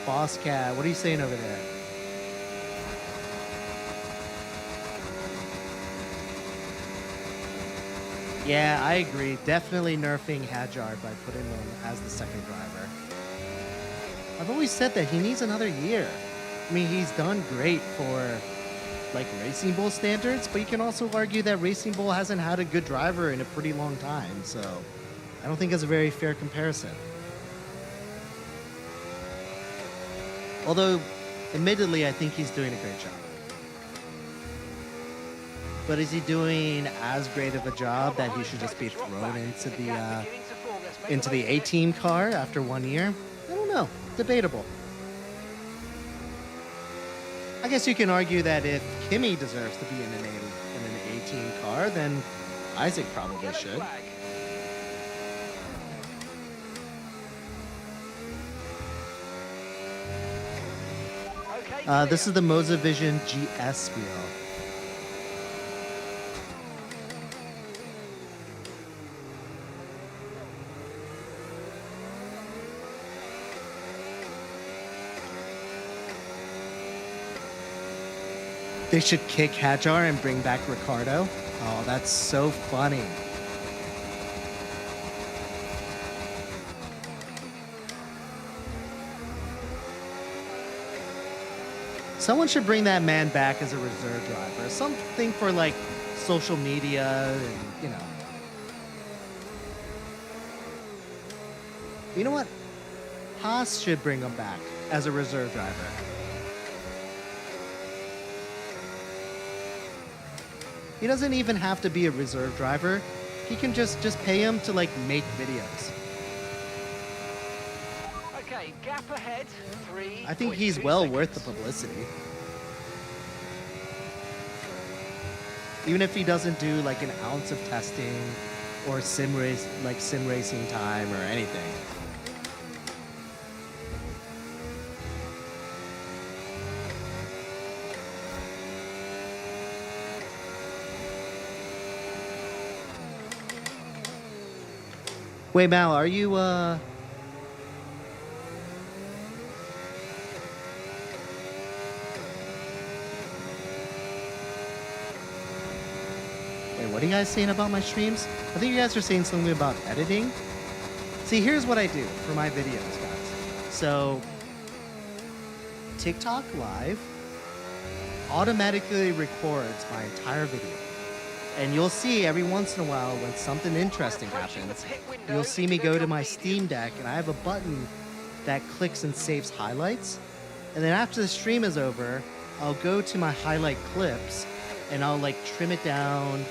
Boss Cat, what are you saying over there? Yeah, I agree. Definitely nerfing Hadjar by putting him as the second driver. I've always said that he needs another year. I mean, he's done great for like Racing Bull standards, but you can also argue that Racing Bull hasn't had a good driver in a pretty long time, so I don't think it's a very fair comparison. Although, admittedly, I think he's doing a great job. But is he doing as great of a job that he should just be thrown into the A-Team car after 1 year? I don't know. Debatable. I guess you can argue that if Kimi deserves to be in an A-Team car, then Isaac probably should. This is the Mozavision GS wheel. They should kick Hadjar and bring back Ricardo. Oh, that's so funny. Someone should bring that man back as a reserve driver. Something for like social media and, you know, You know what? Haas should bring him back as a reserve driver. He doesn't even have to be a reserve driver. He can just pay him to like make videos. Okay, gap ahead. 3. I think he's well worth the publicity. Even if he doesn't do like an ounce of testing or sim racing time or anything. Wait, Mal, are you Wait, what are you guys saying about my streams? I think you guys are saying something about editing. See, here's what I do for my videos, guys. So, TikTok Live automatically records my entire video. And you'll see every once in a while when something interesting happens, you'll see me go to my Steam Deck and I have a button that clicks and saves highlights. And then after the stream is over, I'll go to my highlight clips and I'll like trim it down.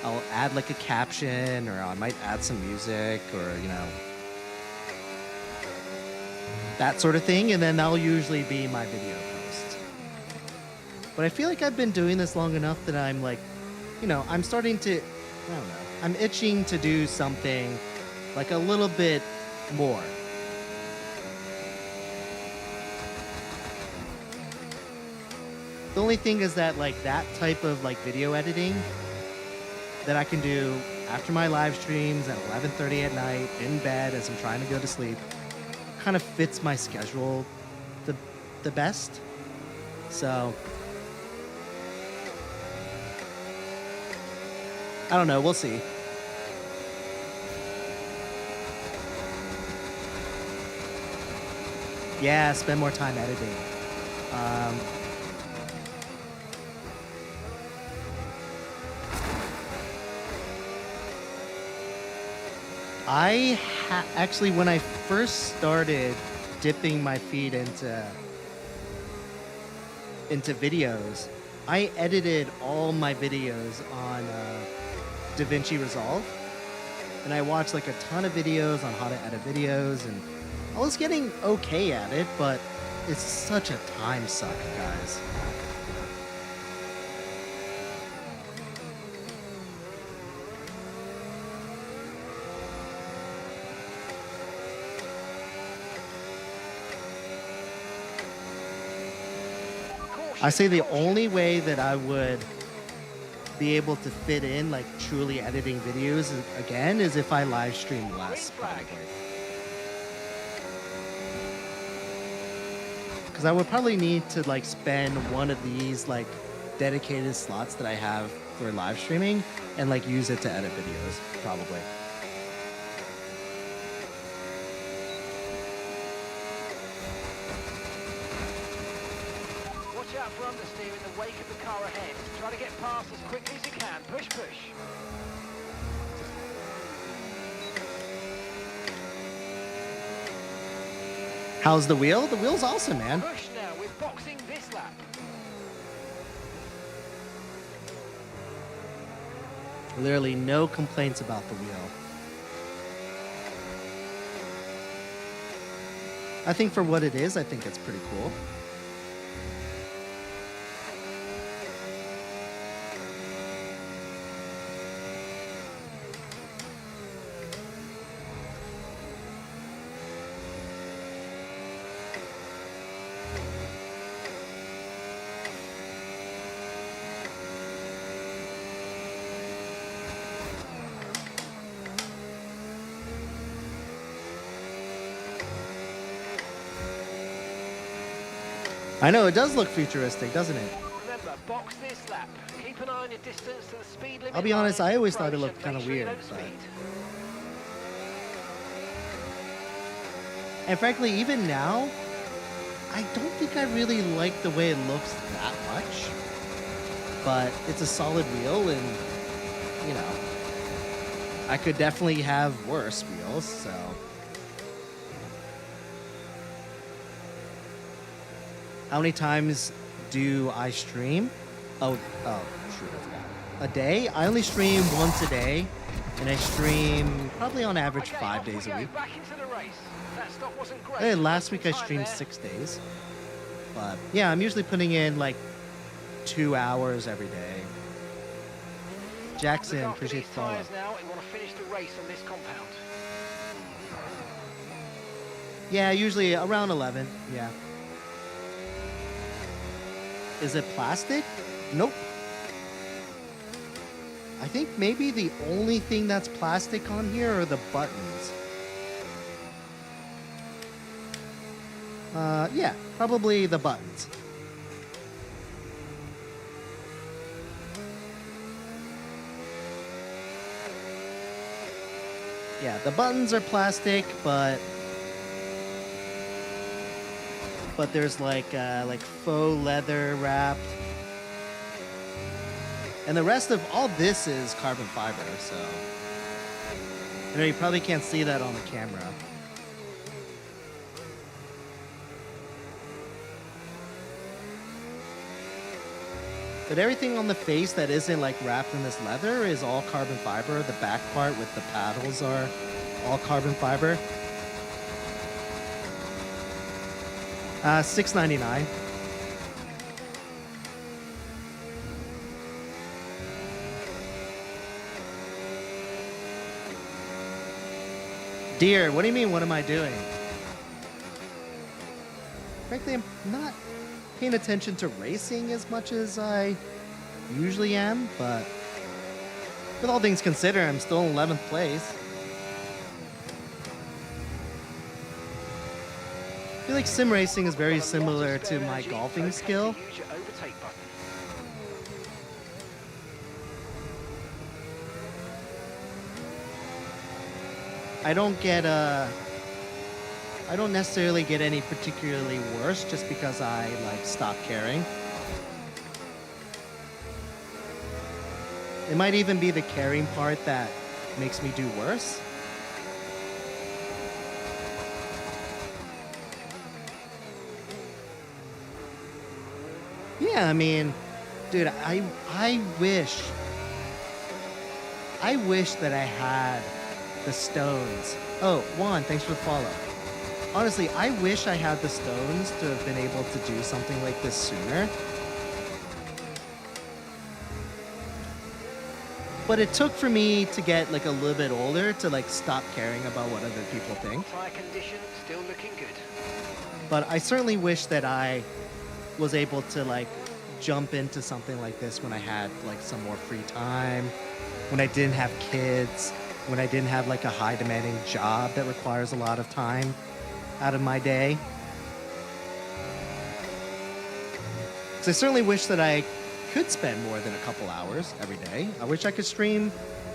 I'll add like a caption, or I might add some music, or you know, that sort of thing, and then that'll usually be my video post. But I feel like I've been doing this long enough that I'm like, you know, I'm starting to, I don't know, I'm itching to do something like a little bit more. The only thing is that like that type of like video editing that I can do after my live streams at 11:30 at night in bed as I'm trying to go to sleep kind of fits my schedule the best. So I don't know, we'll see. Yeah, spend more time editing. Actually, when I first started dipping my feet into videos, I edited all my videos on DaVinci Resolve, and I watched like a ton of videos on how to edit videos, and I was getting okay at it, but it's such a time suck, guys. I say the only way that I would be able to fit in like truly editing videos again is if I live stream less, probably. Because I would probably need to like spend one of these like dedicated slots that I have for live streaming and like use it to edit videos, probably. Watch out for understeer in the wake of the car ahead. Try to get past as quickly as you can. Push, push. How's the wheel? The wheel's awesome, man. Push now, we're boxing this lap. Literally no complaints about the wheel. I think for what it is, I think it's pretty cool. I know, it does look futuristic, doesn't it? Remember, box this lap. Keep an eye on your distance to the speed limit. I'll be honest, line. I always thought it Approach looked and kind of make sure you weird. don't But... speed. And frankly, even now, I don't think I really like the way it looks that much. But it's a solid wheel, and, you know, I could definitely have worse wheels, so... How many times do I stream? Oh, shoot, I forgot. A day? I only stream once a day, and I stream probably on average Okay, 5 off we days a go, week. Back into the race. That stop wasn't great. Hey, last week I Time streamed there. 6 days. But yeah, I'm usually putting in like 2 hours every day. Jackson, Look after appreciate these the follow. tyres now. We want to finish the race on this compound. Yeah, usually around 11. Yeah. Is it plastic? Nope. I think maybe the only thing that's plastic on here are the buttons. Yeah, probably the buttons. Yeah, the buttons are plastic, but there's like faux leather wrapped. And the rest of all this is carbon fiber, so you know, you probably can't see that on the camera. But everything on the face that isn't like wrapped in this leather is all carbon fiber. The back part with the paddles are all carbon fiber. $6.99. Dear, what do you mean, what am I doing? Frankly, I'm not paying attention to racing as much as I usually am, but with all things considered, I'm still in 11th place. I feel like sim racing is very similar to my golfing skill. Use your overtake button. I don't necessarily get any particularly worse just because I like stop caring. It might even be the caring part that makes me do worse. Yeah, I mean, dude, I wish that I had the stones. Oh, Juan, thanks for the follow. Honestly, I wish I had the stones to have been able to do something like this sooner. But it took for me to get like a little bit older to like stop caring about what other people think. Tyre condition still looking good. But I certainly wish that I was able to like jump into something like this when I had like some more free time, when I didn't have kids, when I didn't have like a high demanding job that requires a lot of time out of my day. So I certainly wish that I could spend more than a couple hours every day. I wish I could stream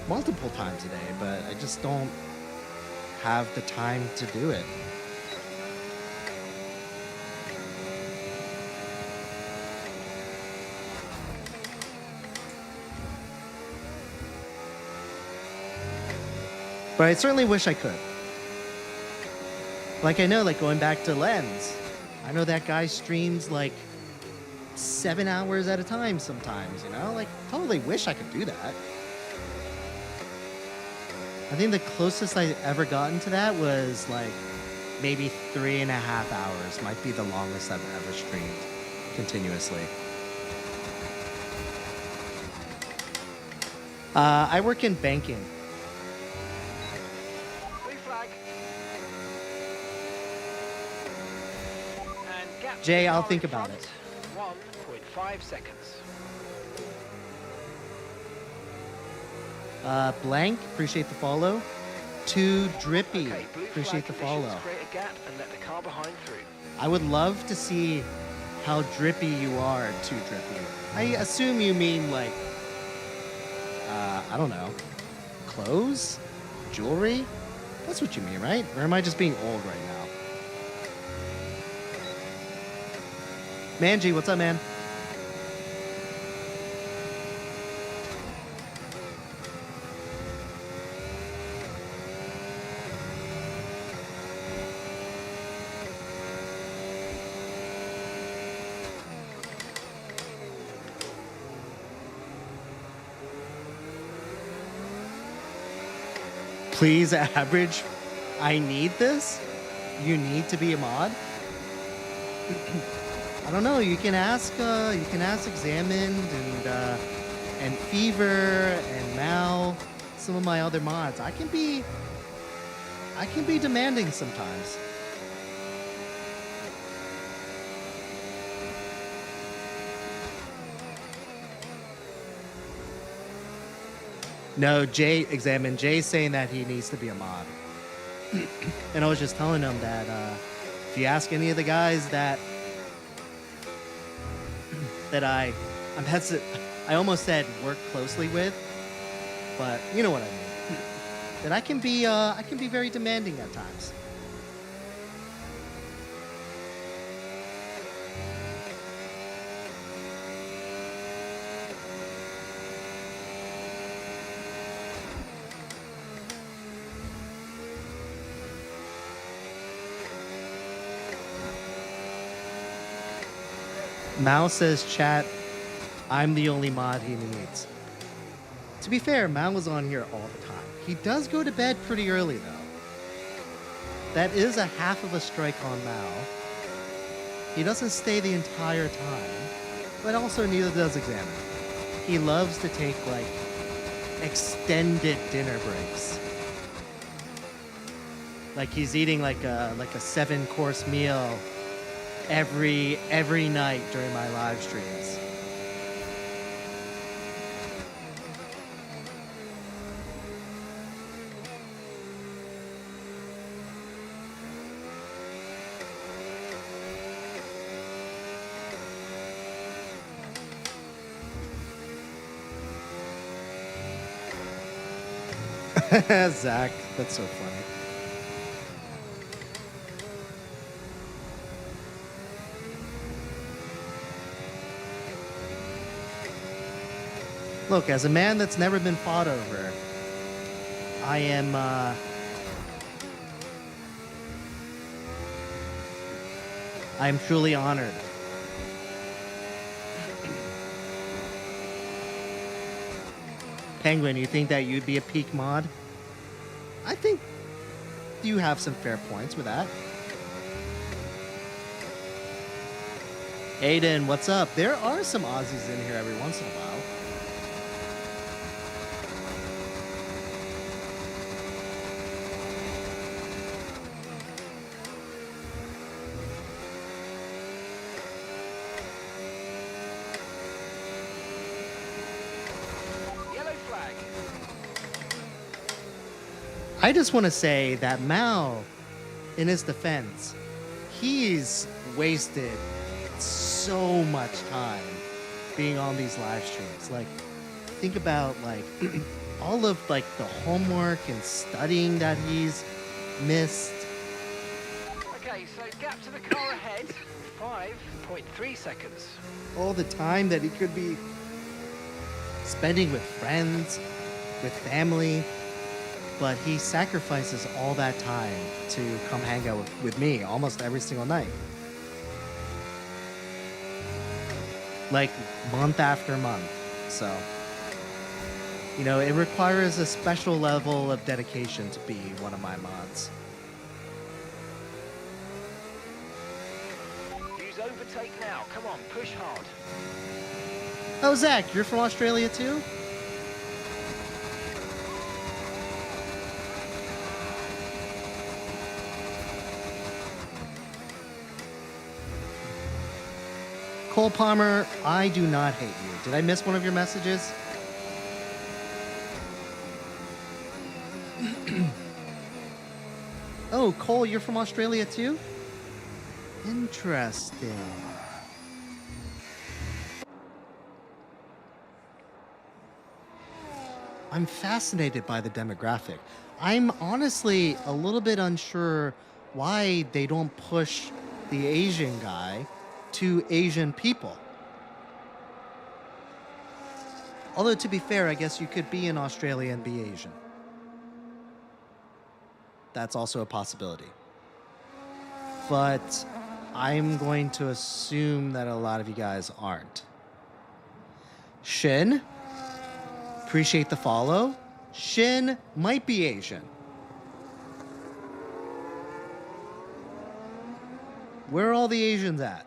multiple times a day, but I just don't have the time to do it. But I certainly wish I could. Like I know, like going back to Lens, I know that guy streams like 7 hours at a time sometimes, you know? Like, totally wish I could do that. I think the closest I ever gotten to that was like maybe 3.5 hours might be the longest I've ever streamed continuously. I work in banking. Blue flag. And gap to Jay, the I'll car think in about front, it. 1.5 seconds. Blank, appreciate the follow. Too Drippy, Okay, blue appreciate the flag follow. conditions create a gap and let the car behind through. I would love to see how drippy you are, Too Drippy. I assume you mean like, I don't know, clothes? Jewelry? That's what you mean, right? Or am I just being old right now? Manji, what's up, man? Please, average. I need this. You need to be a mod. I don't know. You can ask. You can ask Examined and Fever and Mal, some of my other mods. I can be demanding sometimes. No, Jay Examined. Jay's saying that he needs to be a mod. And I was just telling him that if you ask any of the guys that I'm hesitant. I almost said work closely with, but you know what I mean. That I can be very demanding at times. Mao says, chat, I'm the only mod he needs. To be fair, Mao was on here all the time. He does go to bed pretty early, though. That is a half of a strike on Mao. He doesn't stay the entire time, but also neither does Examine. He loves to take, like, extended dinner breaks. Like he's eating like a 7-course meal every night during my live streams. Zach, that's so funny. Look, as a man that's never been fought over, I am, truly honored. Penguin, you think that you'd be a peak mod? I think you have some fair points with that. Aiden, what's up? There are some Aussies in here every once in a while. I just want to say that Mao, in his defense, he's wasted so much time being on these live streams. Like, think about like all of like the homework and studying that he's missed. Okay, so gap to the car ahead, 5.3 seconds. All the time that he could be spending with friends, with family. But he sacrifices all that time to come hang out with me almost every single night. Like month after month. So, you know, it requires a special level of dedication to be one of my mods. Use overtake now. Come on, push hard. Oh, Zach, you're from Australia too? Cole Palmer, I do not hate you. Did I miss one of your messages? Oh, Cole, you're from Australia too? Interesting. I'm fascinated by the demographic. I'm honestly a little bit unsure why they don't push the Asian guy to Asian people. Although, to be fair, I guess you could be in Australia and be Asian. That's also a possibility. But I'm going to assume that a lot of you guys aren't. Shin, appreciate the follow. Shin might be Asian. Where are all the Asians at?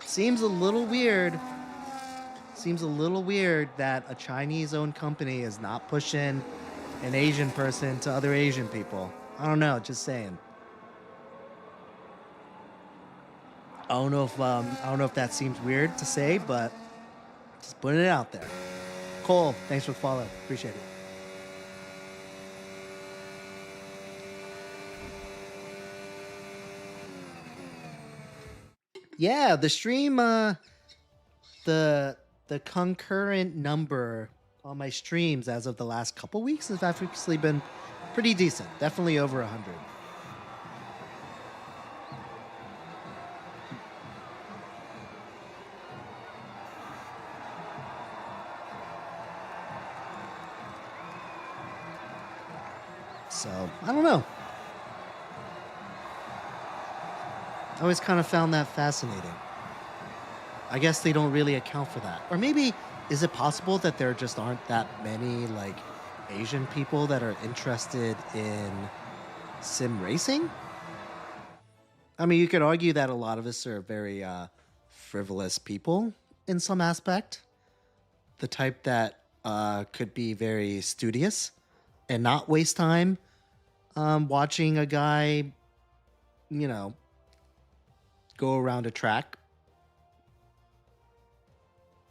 Seems a little weird. Seems a little weird that a Chinese-owned company is not pushing an Asian person to other Asian people. I don't know, just saying. I don't know if that seems weird to say, but just putting it out there. Cole, thanks for the follow. Appreciate it. Yeah, the stream, the concurrent number on my streams as of the last couple weeks has actually been pretty decent. Definitely over 100. So, I don't know. I always kind of found that fascinating. I guess they don't really account for that. Or maybe, is it possible that there just aren't that many, like, Asian people that are interested in sim racing? I mean, you could argue that a lot of us are very frivolous people in some aspect. The type that could be very studious and not waste time watching a guy, you know, go around a track.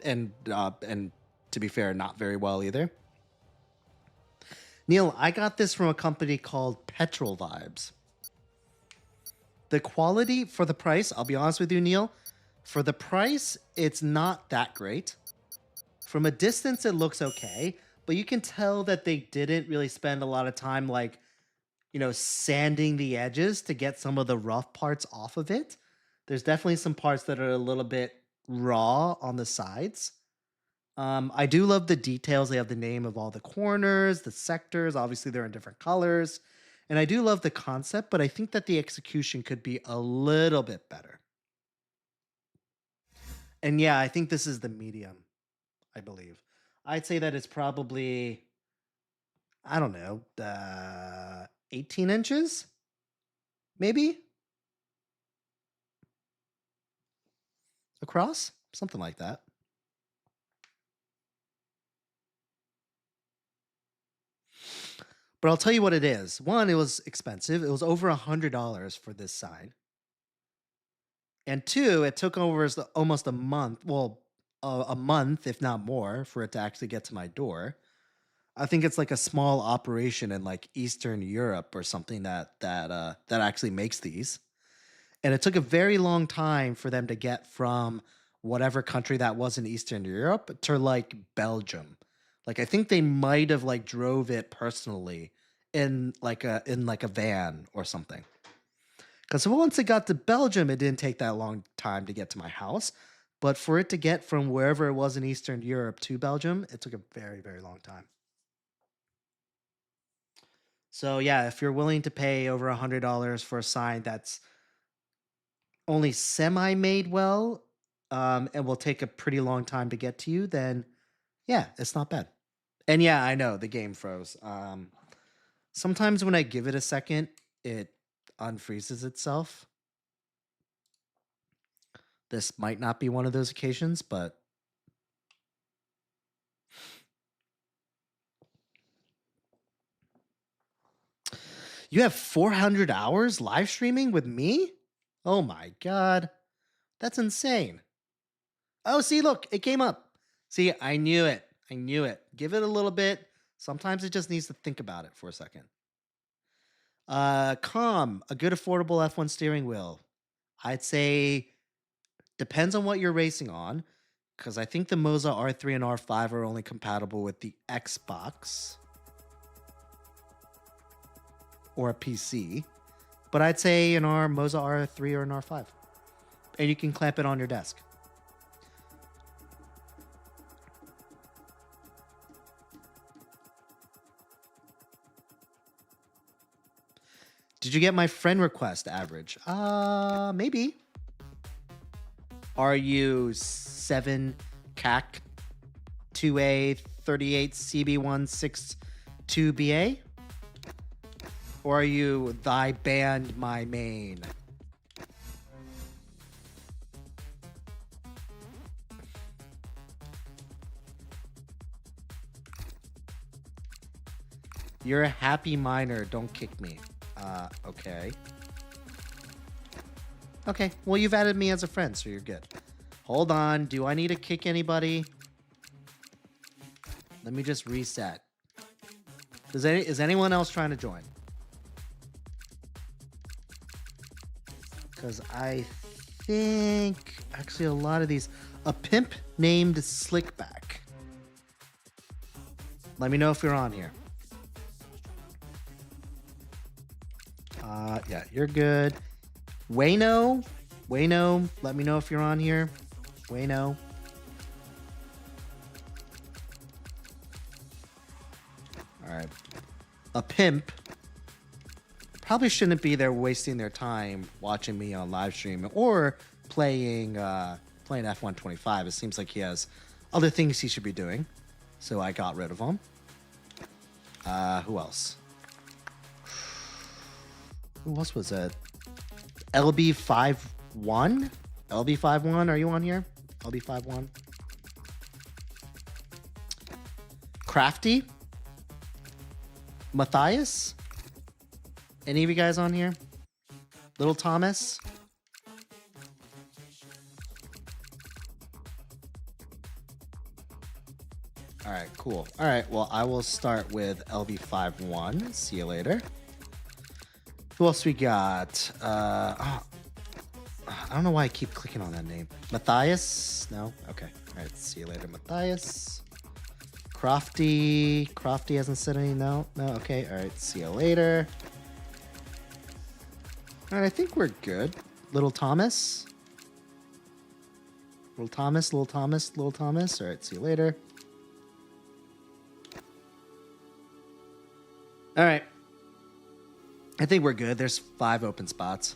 And to be fair, not very well either. Neil, I got this from a company called Petrol Vibes. The quality for the price, I'll be honest with you, Neil, for the price, it's not that great. From a distance, it looks okay, but you can tell that they didn't really spend a lot of time, like, you know, sanding the edges to get some of the rough parts off of it. There's definitely some parts that are a little bit raw on the sides. I do love the details. They have the name of all the corners, the sectors. Obviously, they're in different colors. And I do love the concept, but I think that the execution could be a little bit better. And yeah, I think this is the medium, I believe. I'd say that it's probably, I don't know, 18 inches? Maybe? Across? Something like that. But I'll tell you what it is. One, it was expensive. It was over $100 for this side. And two, it took over almost a month. Well, a month, if not more, for it to actually get to my door. I think it's like a small operation in like Eastern Europe or something that actually makes these. And it took a very long time for them to get from whatever country that was in Eastern Europe to like Belgium. Like I think they might have like drove it personally in like a van or something. Because once it got to Belgium, it didn't take that long time to get to my house. But for it to get from wherever it was in Eastern Europe to Belgium, it took a very, very long time. So yeah, if you're willing to pay over $100 for a sign that's only semi-made well, and will take a pretty long time to get to you, then yeah, it's not bad. And yeah, I know the game froze. Sometimes when I give it a second, it unfreezes itself. This might not be one of those occasions, but you have 400 hours live streaming with me? Oh my God. That's insane. Oh, see, look, it came up. See, I knew it. I knew it. Give it a little bit. Sometimes it just needs to think about it for a second. Calm, a good affordable F1 steering wheel. I'd say depends on what you're racing on, because I think the Moza R3 and R5 are only compatible with the Xbox or a PC. But I'd say an Moza R3 or an R5. And you can clamp it on your desk. Did you get my friend request average? Maybe. Are you 7 CAC 2A 38 CB162BA? Or are you thy band my main? You're a happy miner. Don't kick me. Okay. Okay, well, you've added me as a friend, so you're good. Hold on. Do I need to kick anybody? Let me just reset. Is anyone else trying to join? Because I think actually a lot of these. A pimp named Slickback. Let me know if you're on here. Yeah, you're good. Wayno, let me know if you're on here. Wayno. All right. A pimp probably shouldn't be there wasting their time watching me on live stream or playing F125. It seems like he has other things he should be doing, so I got rid of him. Who else? Who else was it? LB51? LB51, are you on here? LB51? Crafty? Matthias? Any of you guys on here? Little Thomas? All right, cool. All right, well, I will start with LB51. See you later. Who else we got? I don't know why I keep clicking on that name. Matthias? No? Okay. All right, see you later, Matthias. Crofty. Crofty hasn't said any. No? No? Okay. All right, see you later. All right, I think we're good. Little Thomas. Little Thomas. All right, see you later. All right. I think we're good. There's 5 open spots.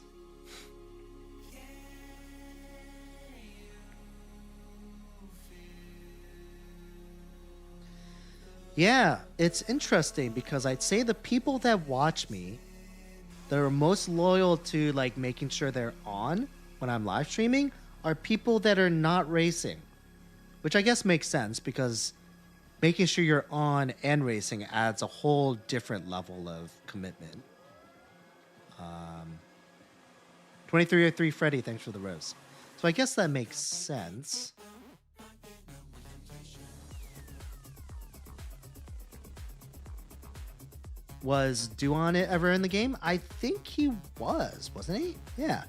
Yeah, it's interesting because I'd say the people that watch me that are most loyal to like making sure they're on when I'm live streaming are people that are not racing, which I guess makes sense because making sure you're on and racing adds a whole different level of commitment. 2303 Freddy, thanks for the rose. So I guess that makes sense. Was Duan ever in the game? I think he was, wasn't he? Yeah.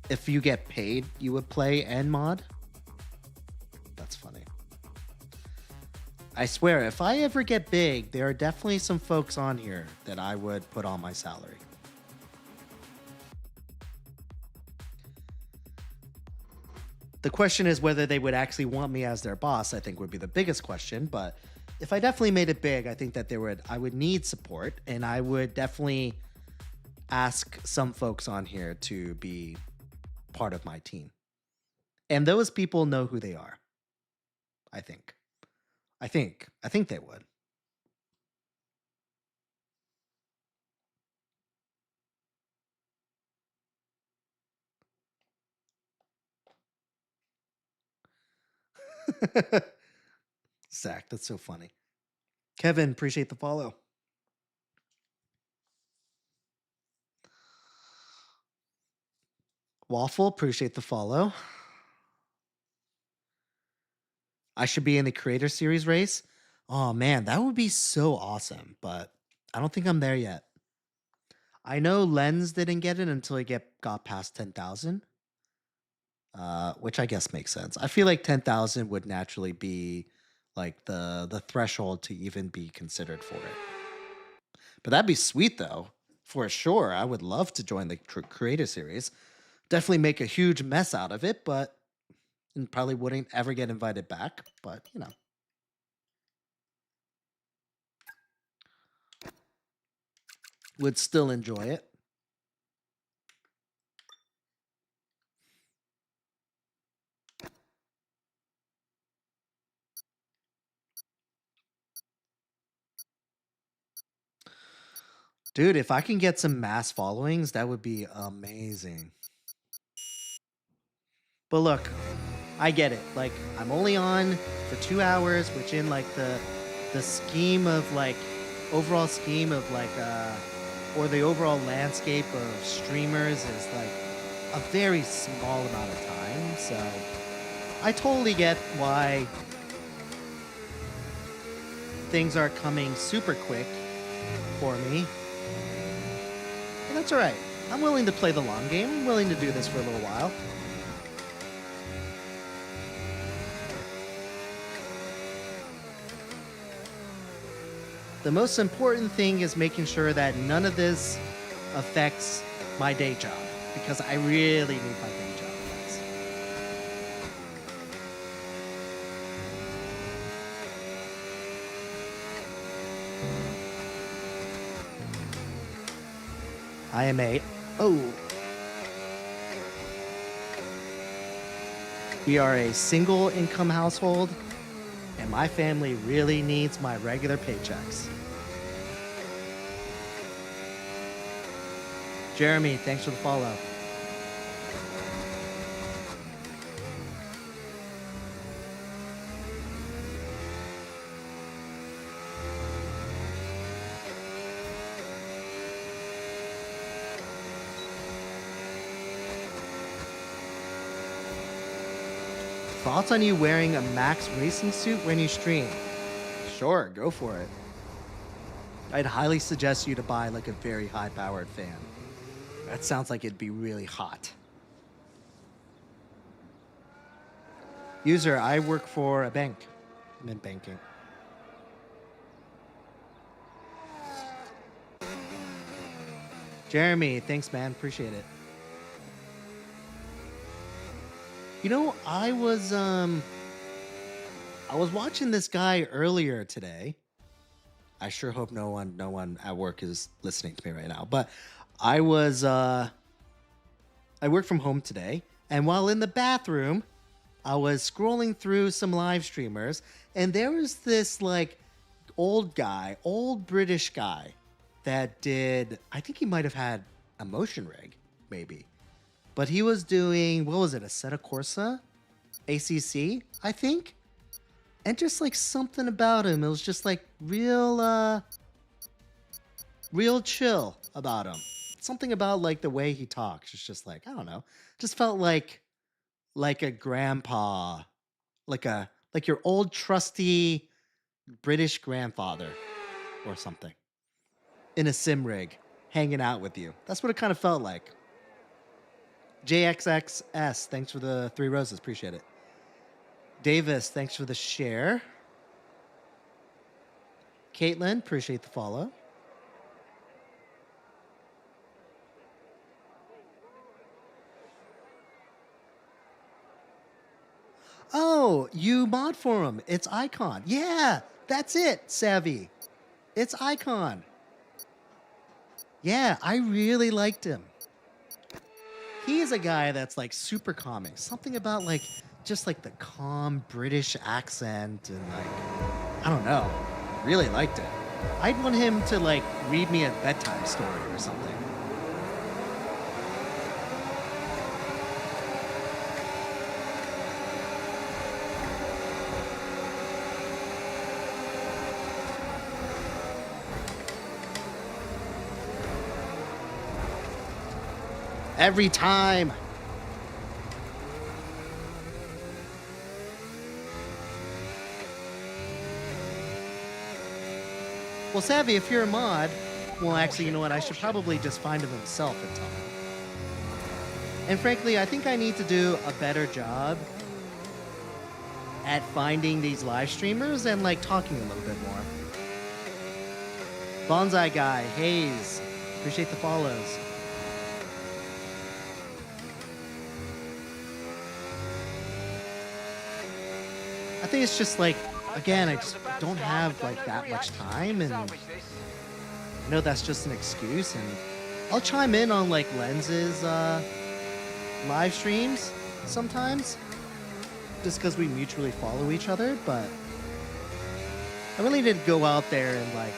If you get paid, you would play and mod? That's funny. I swear, if I ever get big, there are definitely some folks on here that I would put on my salary. The question is whether they would actually want me as their boss, I think would be the biggest question. But if I definitely made it big, I think that I would need support, and I would definitely ask some folks on here to be part of my team. And those people know who they are. I think they would. Zach, that's so funny. Kevin, appreciate the follow. Waffle, appreciate the follow. I should be in the Creator Series race. Oh man, that would be so awesome, but I don't think I'm there yet. I know Lens didn't get it until he got past 10,000. Which I guess makes sense. I feel like 10,000 would naturally be like the threshold to even be considered for it. But that'd be sweet though, for sure. I would love to join the Creator Series. Definitely make a huge mess out of it, but and probably wouldn't ever get invited back. But you know, would still enjoy it. Dude, if I can get some mass followings, that would be amazing. But look, I get it. Like, I'm only on for 2 hours, which in like the scheme of like overall scheme of like or the overall landscape of streamers is like a very small amount of time. So I totally get why things are coming super quick for me. But that's alright. I'm willing to play the long game. I'm willing to do this for a little while. The most important thing is making sure that none of this affects my day job, because I really need my day job, guys. I am we are a single income household, and my family really needs my regular paychecks. Jeremy, thanks for the follow. Thoughts on you wearing a Max racing suit when you stream? Sure, go for it. I'd highly suggest you to buy like a very high-powered fan. That sounds like it'd be really hot. User, I work for a bank. I'm in banking. Jeremy, thanks, man. Appreciate it. You know, I was watching this guy earlier today. I sure hope no one at work is listening to me right now. But I work from home today, and while in the bathroom, I was scrolling through some live streamers, and there was this like old British guy that did, I think he might have had a motion rig, maybe. But he was doing, what was it, Assetto Corsa? ACC, I think? And just like something about him, it was just like real chill about him. Something about like the way he talks. It's just like, I don't know. Just felt like a grandpa, like your old trusty British grandfather or something. In a sim rig, hanging out with you. That's what it kind of felt like. JXXS, thanks for the 3 roses. Appreciate it. Davis, thanks for the share. Caitlin, appreciate the follow. Oh, you mod for him. It's Icon. Yeah, that's it, Savvy. It's Icon. Yeah, I really liked him. He is a guy that's like super calming. Something about like just like the calm British accent and like, I don't know. Really liked it. I'd want him to like read me a bedtime story or something. Every time. Well, Savvy, if you're a mod, well, actually, you know what? I should probably just find him himself and tell him. And frankly, I think I need to do a better job at finding these live streamers and like talking a little bit more. Bonsai Guy, Hayes, appreciate the follows. I think it's just like, again, I just don't have like that much time, and I know that's just an excuse, and I'll chime in on like Lens's live streams sometimes just because we mutually follow each other, but I really need to go out there and like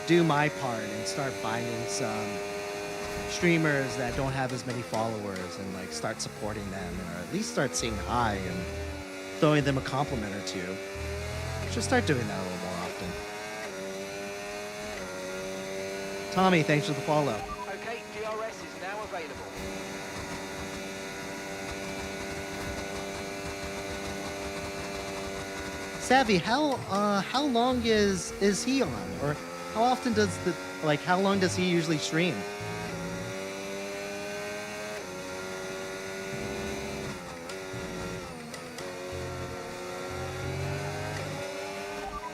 do my part and start finding some streamers that don't have as many followers and like start supporting them, or at least start saying hi and throwing them a compliment or two. Should start doing that a little more often. Tommy, thanks for the follow. Okay, DRS is now available. Savvy, how long is he on, or how often does how long does he usually stream?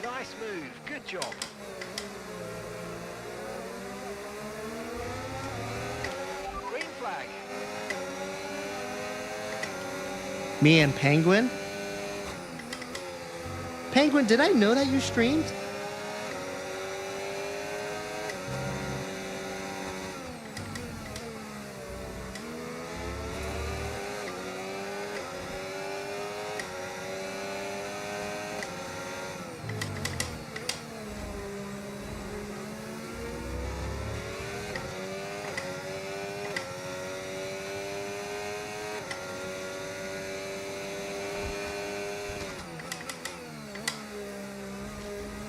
Nice move, good job. Green flag. Me and Penguin? Penguin, did I know that you streamed?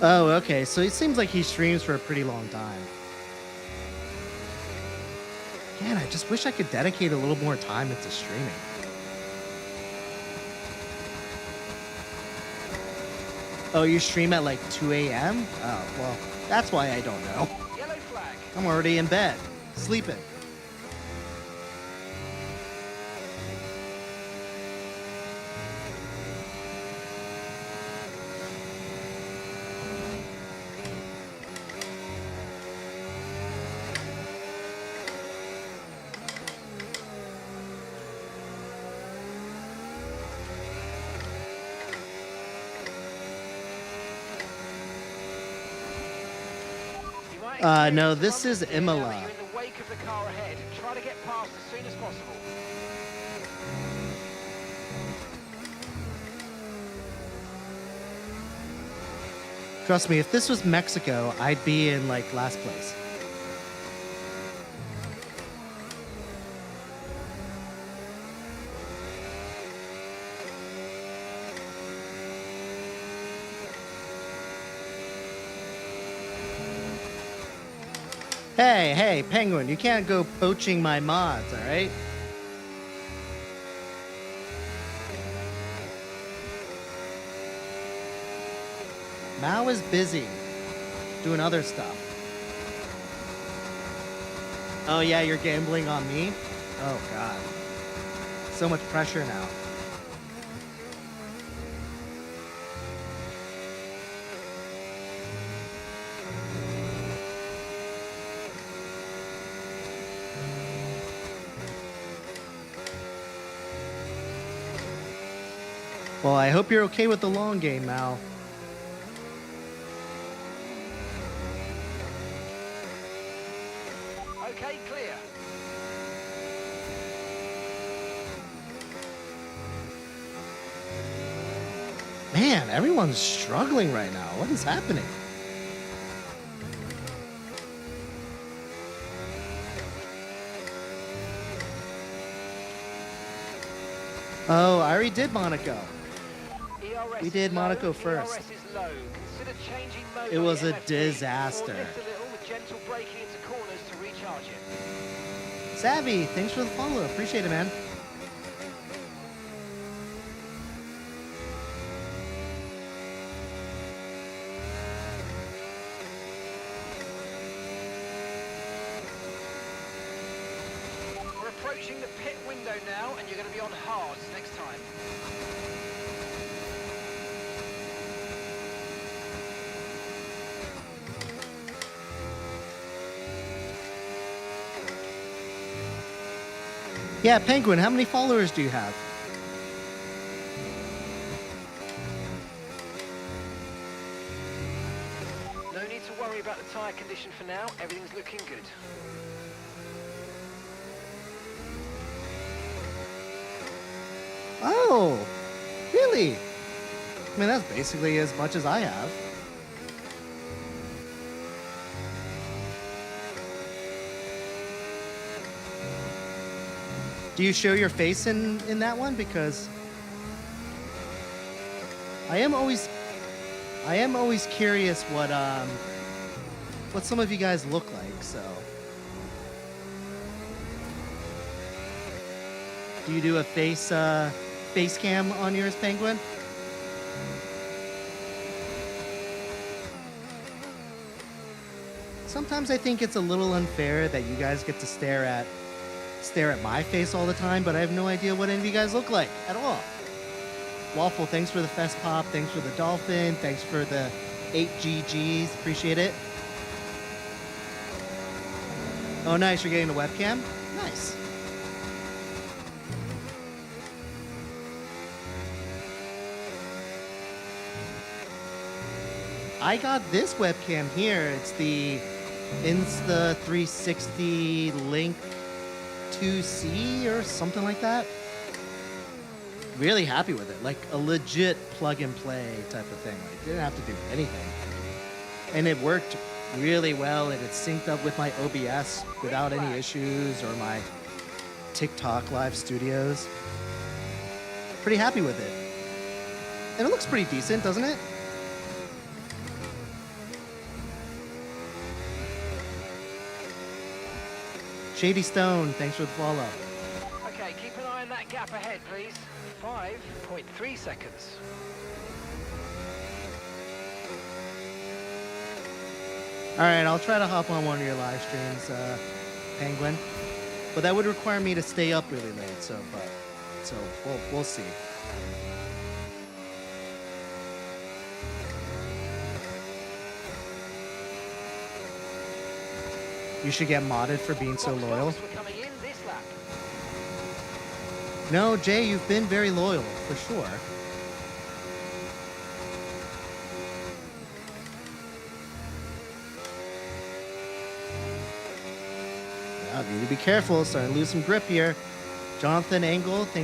Oh, okay. So it seems like he streams for a pretty long time. Man, I just wish I could dedicate a little more time into streaming. Oh, you stream at like 2 a.m.? Oh, well, that's why I don't know. Yellow flag. I'm already in bed, sleeping. You might No, experience this is rumbles here now that Imola. you're in the wake of the car ahead. Try to get past as soon as possible. Trust me, if this was Mexico, I'd be in like last place. Hey, Penguin, you can't go poaching my mods, alright? Mao is busy doing other stuff. Oh yeah, you're gambling on me? Oh god. So much pressure now. Well, I hope you're okay with the long game, Mal. Okay, clear. Man, everyone's struggling right now. What is happening? Oh, I already did Monaco. ERS We is did low, Monaco first. ERS is low. Consider changing mode It on was the a MFD, disaster. Or lift a little with gentle braking into corners to recharge it. Savvy, thanks for the follow. Appreciate it, man. We're approaching the pit window now, and you're going to be on hards next time. Yeah, Penguin, how many followers do you have? No need to worry about the tyre condition for now. Everything's looking good. Oh, really? I mean, that's basically as much as I have. Do you show your face in that one? Because I am always curious what some of you guys look like. So, do you do a face cam on yours, Penguin? Sometimes I think it's a little unfair that you guys get to stare at my face all the time, but I have no idea what any of you guys look like at all. Waffle, thanks for the fest pop. Thanks for the dolphin. Thanks for the 8 GGs. Appreciate it. Oh, nice. You're getting the webcam? Nice. I got this webcam here. It's the Insta360 Link 2C or something like that. Really happy with it. Like a legit plug and play type of thing. Like, didn't have to do anything. And it worked really well, and it synced up with my OBS without any issues, or my TikTok live studios. Pretty happy with it. And it looks pretty decent, doesn't it? Shady Stone, thanks for the follow. Okay, keep an eye on that gap ahead, please. 5.3 seconds. All right, I'll try to hop on one of your live streams, Penguin. But that would require me to stay up really late, so we'll see. You should get modded for being so loyal. We're coming in this lap. No, Jay, you've been very loyal, for sure. Yeah, need to be careful, starting to lose some grip here. Jonathan Engel, thank